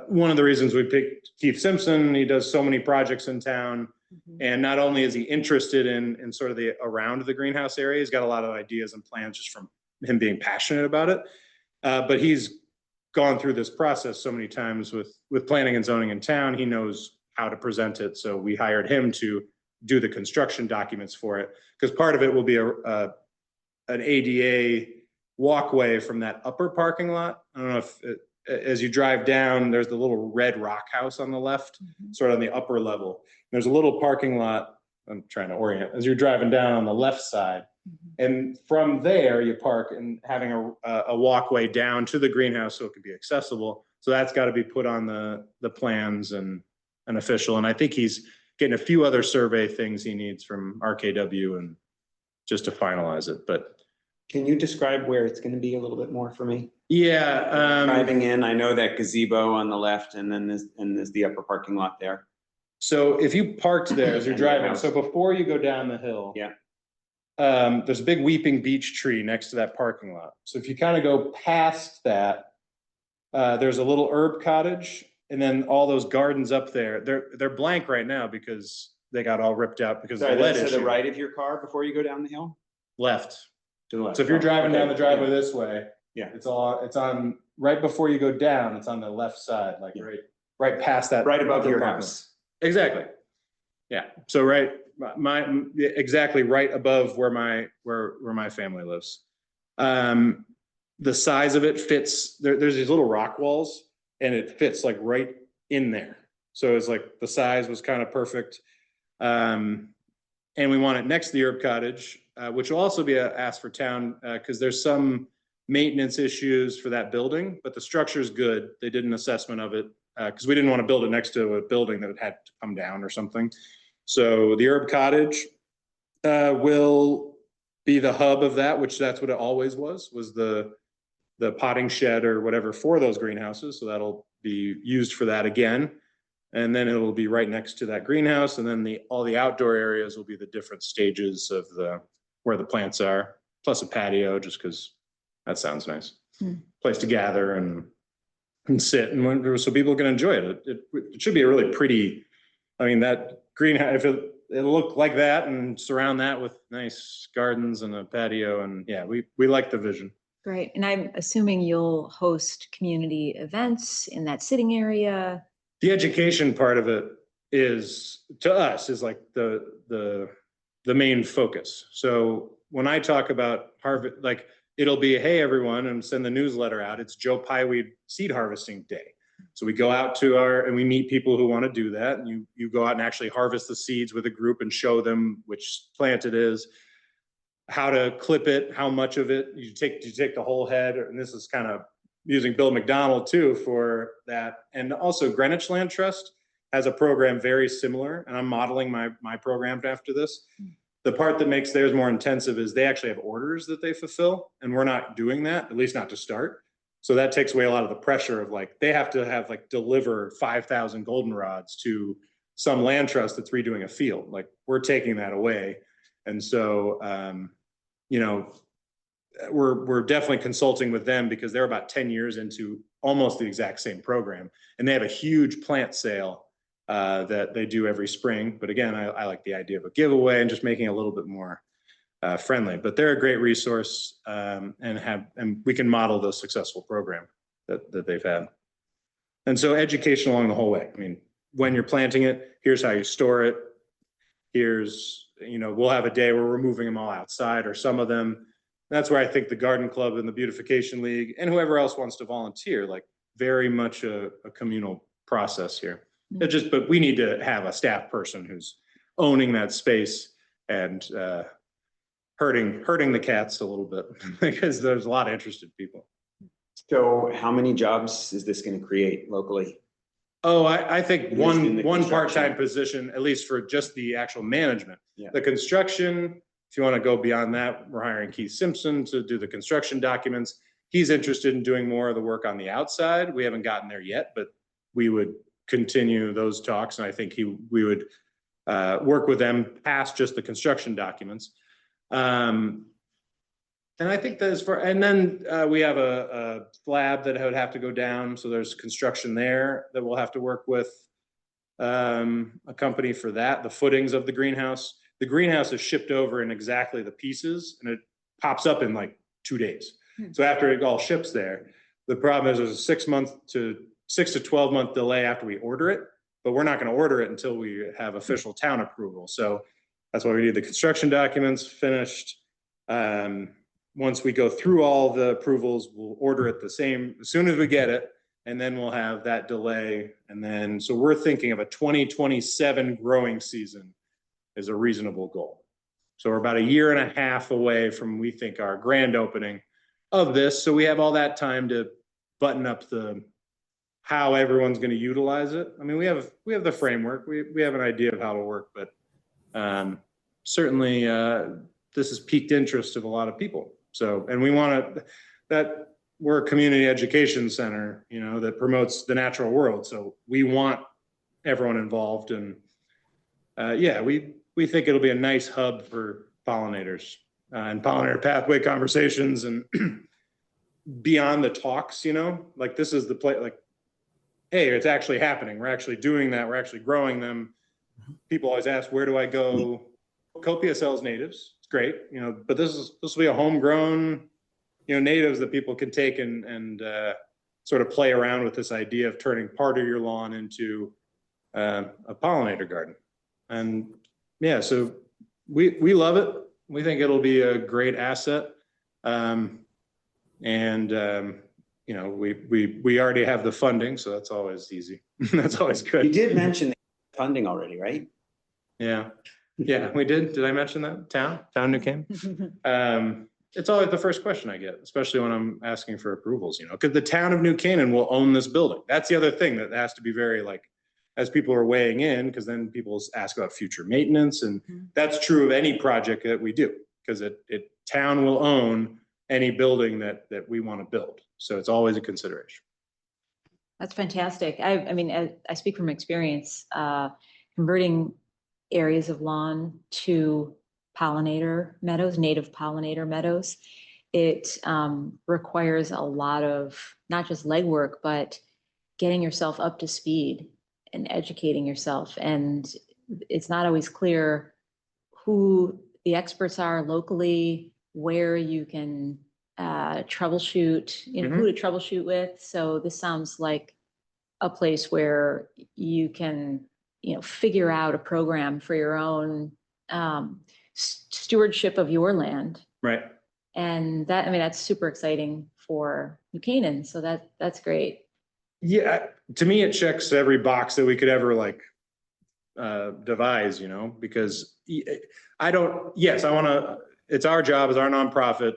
one of the reasons we picked Keith Simpson. He does so many projects in town. Mhm. And not only is he interested in sort of the around the greenhouse area, he's got a lot of ideas and plans just from him being passionate about it. But he's gone through this process so many times with planning and zoning in town. He knows how to present it. So we hired him to do the construction documents for it, because part of it will be an ADA walkway from that upper parking lot. I don't know if as you drive down, there's the little red rock house on the left, sort of on the upper level. There's a little parking lot. I'm trying to orient as you're driving down on the left side. And from there you park, and having a walkway down to the greenhouse so it can be accessible. So that's got to be put on the plans and an official. And I think he's getting a few other survey things he needs from RKW and just to finalize it. But Can you describe where it's going to be a little bit more for me? yeah, Driving in, I know that gazebo on the left, and then there's the upper parking lot there. so if you parked there as you're driving, so before you go down the hill, Yeah. there's a big weeping beech tree next to that parking lot. So if you kind of go past that, there's a little herb cottage, and then all those gardens up there, they're blank right now because they got all ripped out because of Sorry, the lead that's to the issue. right of your car before you go down the hill? Left. To the left. So if you're driving Okay, down the driveway yeah. this way, Yeah. it's on, right before you go down, it's on the left side, like Yeah. right past that. Right above other your parking lot. house. Exactly. Yeah, so exactly right above where my family lives. The size of it fits, there's these little rock walls, and it fits like right in there. So it's like the size was kind of perfect. And we want it next to the herb cottage, which will also be asked for town, because there's some maintenance issues for that building, but the structure is good. They did an assessment of it, because we didn't want to build it next to a building that had to come down or something. So the herb cottage will be the hub of that, which that's what it always was the potting shed or whatever for those greenhouses. So that'll be used for that again. And then it'll be right next to that greenhouse. And then all the outdoor areas will be the different stages of where the plants are, plus a patio, just because that sounds nice. Place to gather and sit so people can enjoy it. It should be a really pretty, I mean, that greenhouse, if it'll look like that and surround that with nice gardens and a patio. And yeah, we like the vision. Great. And I'm assuming you'll host community events in that sitting area. The education part of it is, to us, is like the main focus. So when I talk about harvest, like it'll be, hey, everyone, and send the newsletter out. It's Joe Pyeweed Seed Harvesting Day. So we go out and we meet people who want to do that. And you go out and actually harvest the seeds with a group and show them which plant it is, how to clip it, how much of it you take the whole head. And this is kind of using Bill McDonald too for that. And also Greenwich Land Trust has a program very similar, and I'm modeling my program after this. The part that makes theirs more intensive is they actually have orders that they fulfill, and we're not doing that, at least not to start. So that takes away a lot of the pressure of like, they have to have deliver 5,000 goldenrods to some land trust that's redoing a field. Like we're taking that away. And so, we're definitely consulting with them because they're about 10 years into almost the exact same program. And they have a huge plant sale that they do every spring. But again, I like the idea of a giveaway and just making it a little bit more friendly. But they're a great resource, and we can model the successful program that they've had. And so education along the whole way. I mean, when you're planting it, here's how you store it. Here's, we'll have a day where we're moving them all outside, or some of them. That's where I think the Garden Club and the Beautification League and whoever else wants to volunteer, like very much a communal process here. But we need to have a staff person who's owning that space and hurting the cats a little bit because there's a lot of interested people. So how many jobs is this going to create locally? Oh, I think At least in the one construction. part-time position, at least for just the actual management. Yeah. The construction, if you want to go beyond that, we're hiring Keith Simpson to do the construction documents. He's interested in doing more of the work on the outside. We haven't gotten there yet, but we would continue those talks. And I think we would work with them past just the construction documents. And I think that is and then we have a slab that would have to go down. So there's construction there that we'll have to work with a company for that. The footings of the greenhouse is shipped over in exactly the pieces, and it pops up in like 2 days. So after it all ships there, the problem is there's a 6 to 12 month delay after we order it, but we're not going to order it until we have official town approval. So that's why we need the construction documents finished. Once we go through all the approvals, we'll order it as soon as we get it, and then we'll have that delay. And then, so we're thinking of a 2027 growing season is a reasonable goal. So we're about 1.5 years away from, we think, our grand opening of this. So we have all that time to button up how everyone's going to utilize it. I mean, we have the framework, we have an idea of how it'll work, but certainly this has piqued interest of a lot of people. So, and we want that we're a community education center, that promotes the natural world. So we want everyone involved, and we think it'll be a nice hub for pollinators. and pollinator pathway conversations and beyond the talks, you know, like this is the play, like, hey, it's actually happening. We're actually doing that. We're actually growing them. People always ask, where do I go? Copia sells natives. It's great, you know, but this will be a homegrown, you know, natives that people can take and sort of play around with this idea of turning part of your lawn into a pollinator garden. And yeah, so we love it. We think it'll be a great asset. You know, we already have the funding, so that's always easy. That's always You good. did mention the funding already, right? Yeah, yeah, we did. Did I mention that? Town New Canaan? It's always the first question I get, especially when I'm asking for approvals, you know, because the town of New Canaan will own this building. That's the other thing that has to be very like, as people are weighing in, because then people ask about future maintenance, and that's true of any project that we do, because town will own any building that we want to build. So it's always a consideration. That's fantastic. I mean, I speak from experience, converting areas of lawn to pollinator meadows, native pollinator meadows. It requires a lot of not just legwork, but getting yourself up to speed and educating yourself. And it's not always clear who the experts are locally, where you can troubleshoot, you know, who to troubleshoot with. So this sounds like a place where you can, you know, figure out a program for your own stewardship of your land. Right. And that, I mean, that's super exciting for New Canaan. So that's great. Yeah, to me, it checks every box that we could ever like devise, you know, because I want to, it's our job as our nonprofit.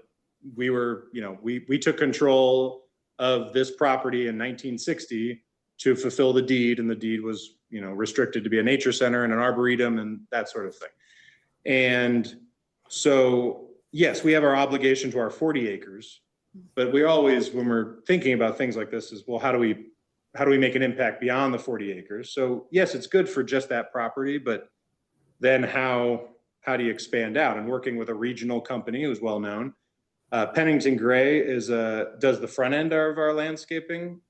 We were, you know, we took control of this property in 1960 to fulfill the deed, and the deed was, you know, restricted to be a nature center and an arboretum and that sort of thing. And so, yes, we have our obligation to our 40 acres, but we always, when we're thinking about things like this, is, well, how do we make an impact beyond the 40 acres? So yes, it's good for just that property, but then how do you expand out? And working with a regional company who's well known, Pennington Gray does the front end of our landscaping.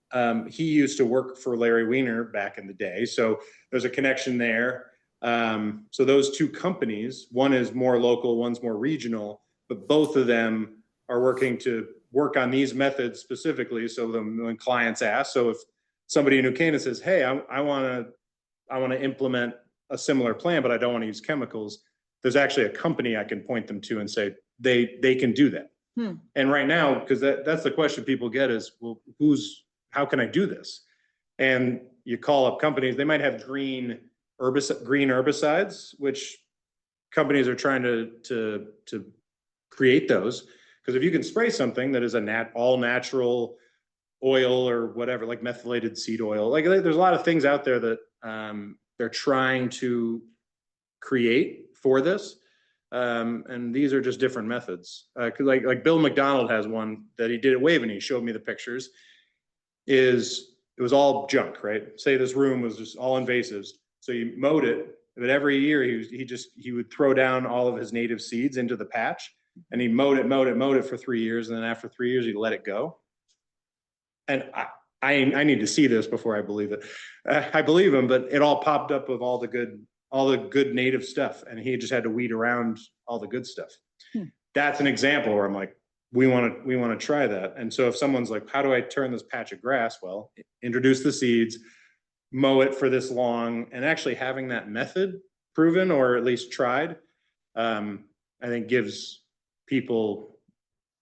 He used to work for Larry Weiner back in the day, so there's a connection there. So those two companies, one is more local, one's more regional, but both of them are working to work on these methods specifically. So when clients ask, so if somebody in New Canaan says, hey, I want to implement a similar plan, but I don't want to use chemicals, there's actually a company I can point them to and say, they can do that. And right now, because that's the question people get is, well, how can I do this? And you call up companies, they might have green herbicides, which companies are trying to create those. Because if you can spray something that is all natural oil or whatever, like methylated seed oil, like there's a lot of things out there that they're trying to create for this. And these are just different methods. Cause like Bill McDonald has one that he did at Waveney. He showed me the pictures. It was all junk, right? Say this room was just all invasives. So you mowed it, but every year he would throw down all of his native seeds into the patch, and he mowed it for 3 years. And then after 3 years, he'd let it go. And I need to see this before I believe it. I believe him, but it all popped up of all the good native stuff, and he just had to weed around all the good stuff. That's an example where I'm like, we want to try that. And so if someone's like, how do I turn this patch of grass? Well, introduce the seeds, mow it for this long, and actually having that method proven or at least tried, I think gives people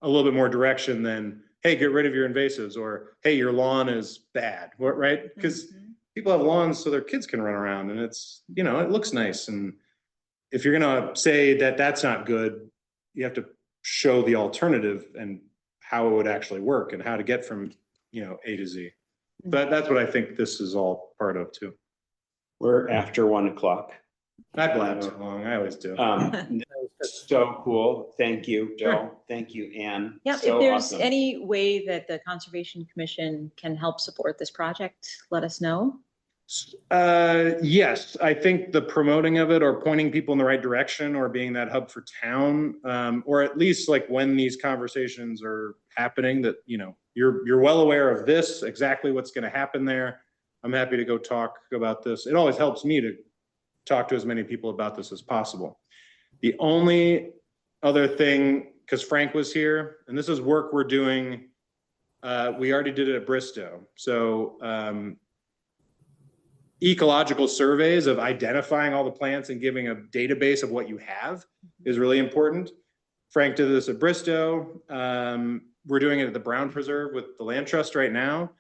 a little bit more direction than, hey, get rid of your invasives, or hey, your lawn is bad, right? Because people have lawns so their kids can run around, and it's, you know, it looks nice. And if you're gonna say that that's not good, you have to show the alternative and how it would actually work and how to get from, you know, A to Z. But that's what I think this is all part of too. We're after 1 o'clock. I blab too long, I always do. So cool. Thank you, Joe. Thank you, Anne. Yeah, So if there's awesome. any way that the Conservation Commission can help support this project, let us know. Yes, I think the promoting of it or pointing people in the right direction or being that hub for town, or at least like when these conversations are happening that, you know, you're well aware of this, exactly what's going to happen there. I'm happy to go talk about this. It always helps me to talk to as many people about this as possible. The only other thing, because Frank was here, and this is work we're doing, we already did it at Bristow. So, ecological surveys of identifying all the plants and giving a database of what you have is really important. Frank did this at Bristow. We're doing it at the Brown Preserve with the Land Trust right now.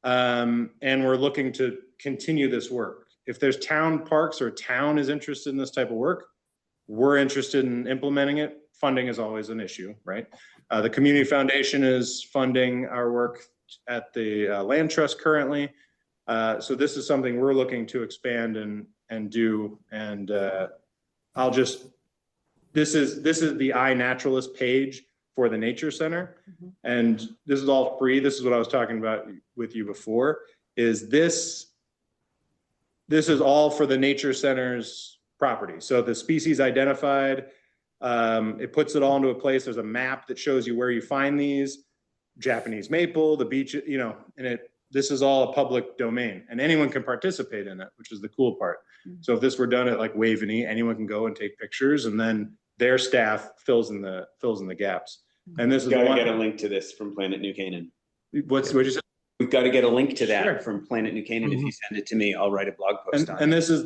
And we're looking to continue this work. If there's town parks or town is interested in this type of work, we're interested in implementing it. Funding is always an issue, right? The Community Foundation is funding our work at the Land Trust currently. So this is something we're looking to expand and do. And this is the iNaturalist page for the Nature Center. And this is all free. This is what I was talking about with you before, is this is all for the Nature Center's property. So the species identified, it puts it all into a place. There's a map that shows you where you find these, Japanese maple, the beach, you know, and this is all a public domain and anyone can participate in it, which is the cool part. So if this were done at like Waveney, anyone can go and take pictures and then their staff fills in the gaps. And this is Got to one. get a link to this from Planet New Canaan. What'd you say? We've got to get a link to that Sure. from Planet New Canaan. If you send it to me, I'll write a blog post on And it. this is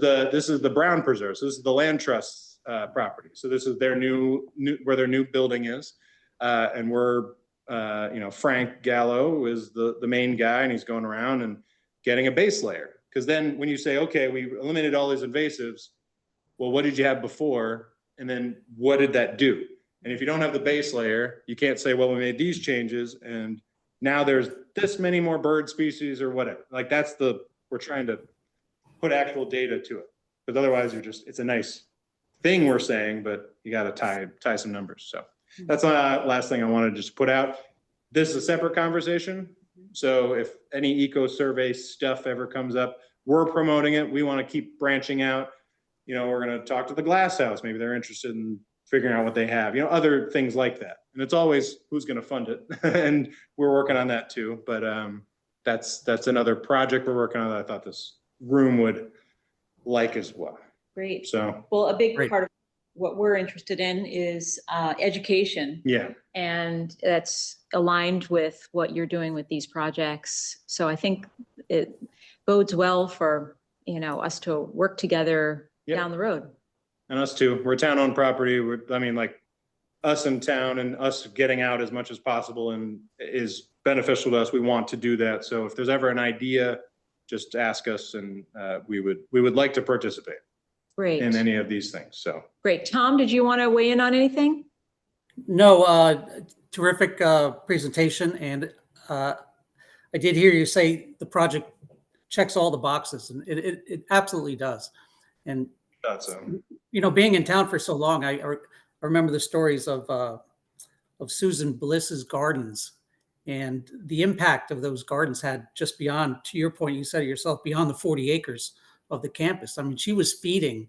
the Brown Preserve. So this is the Land Trust's property. So this is their new where their new building is. And we're, you know, Frank Gallo is the main guy and he's going around and getting a base layer. Because then when you say, okay, we eliminated all these invasives, well, what did you have before? And then what did that do? And if you don't have the base layer, you can't say, well, we made these changes and now there's this many more bird species or whatever. Like we're trying to put actual data to it. Because otherwise it's a nice thing we're saying, but you got to tie some numbers. So that's the last thing I wanted to just put out. This is a separate conversation. So if any eco survey stuff ever comes up, we're promoting it. We want to keep branching out. You know, we're going to talk to the Glass House. Maybe they're interested in figuring out what they have, you know, other things like that. And it's always who's going to fund it. And we're working on that too. But that's another project we're working on that I thought this room would like as well. Great. So, Well, a big Great. part of what we're interested in is education. yeah. And that's aligned with what you're doing with these projects. So I think it bodes well for, you know, us to work together Yep. down the road. And us too. We're town-owned property. I mean, like us in town and us getting out as much as possible and is beneficial to us. We want to do that. So if there's ever an idea, just ask us and we would like to participate Great. in any of these things. So Great. Tom, did you want to weigh in on anything? No, terrific presentation. And I did hear you say the project checks all the boxes, and it absolutely does. And, that's you know, being in town for so long, I remember the stories of Susan Bliss's gardens and the impact of those gardens had just beyond, to your point, you said it yourself, beyond the 40 acres of the campus. I mean, she was feeding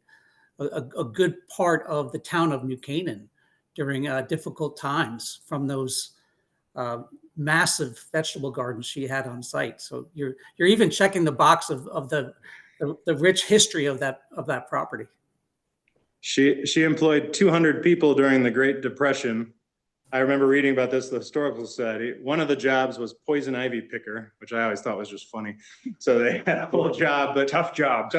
a good part of the town of New Canaan during difficult times from those massive vegetable gardens she had on site. So you're even checking the box of the rich history of that property. She employed 200 people during the Great Depression. I remember reading about this, the Historical Society. One of the jobs was poison ivy picker, which I always thought was just funny. So they had a full job, but tough job.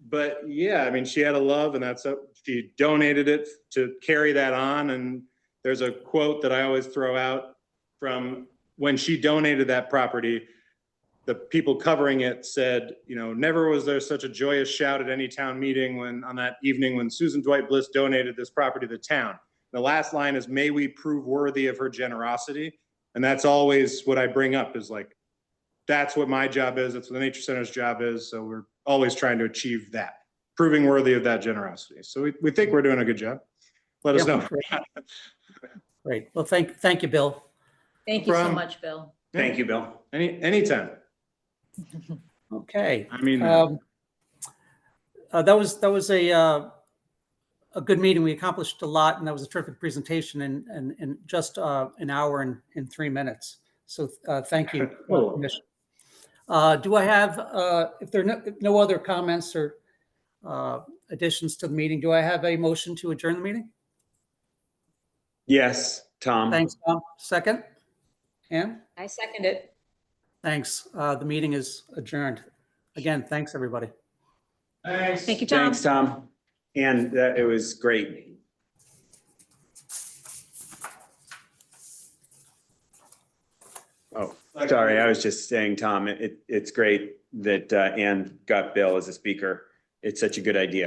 But yeah, I mean, she had a love and she donated it to carry that on. And there's a quote that I always throw out from when she donated that property. The people covering it said, you know, never was there such a joyous shout at any town meeting on that evening when Susan Dwight Bliss donated this property to the town. The last line is, may we prove worthy of her generosity. And that's always what I bring up is like, that's what my job is. That's what the Nature Center's job is. So we're always trying to achieve that, proving worthy of that generosity. So we think we're doing a good job. Let us know. Great. Well, thank you, Bill. Thank you so problem. much, Bill. Thank you, Bill. Anytime. Okay. I mean, That was a good meeting. We accomplished a lot, and that was a terrific presentation in just an hour and 3 minutes. So thank you. Commissioner. Do I have, if there are no other comments or additions to the meeting, do I have a motion to adjourn the meeting? Yes, Tom. Thanks, Tom. Second? Ann? I second it. Thanks. The meeting is adjourned. Again, thanks, everybody. Thank you, Tom. Thanks, Tom. And it was great. Oh, sorry, I was just saying, Tom, it's great that Ann got Bill as a speaker. It's such a good idea.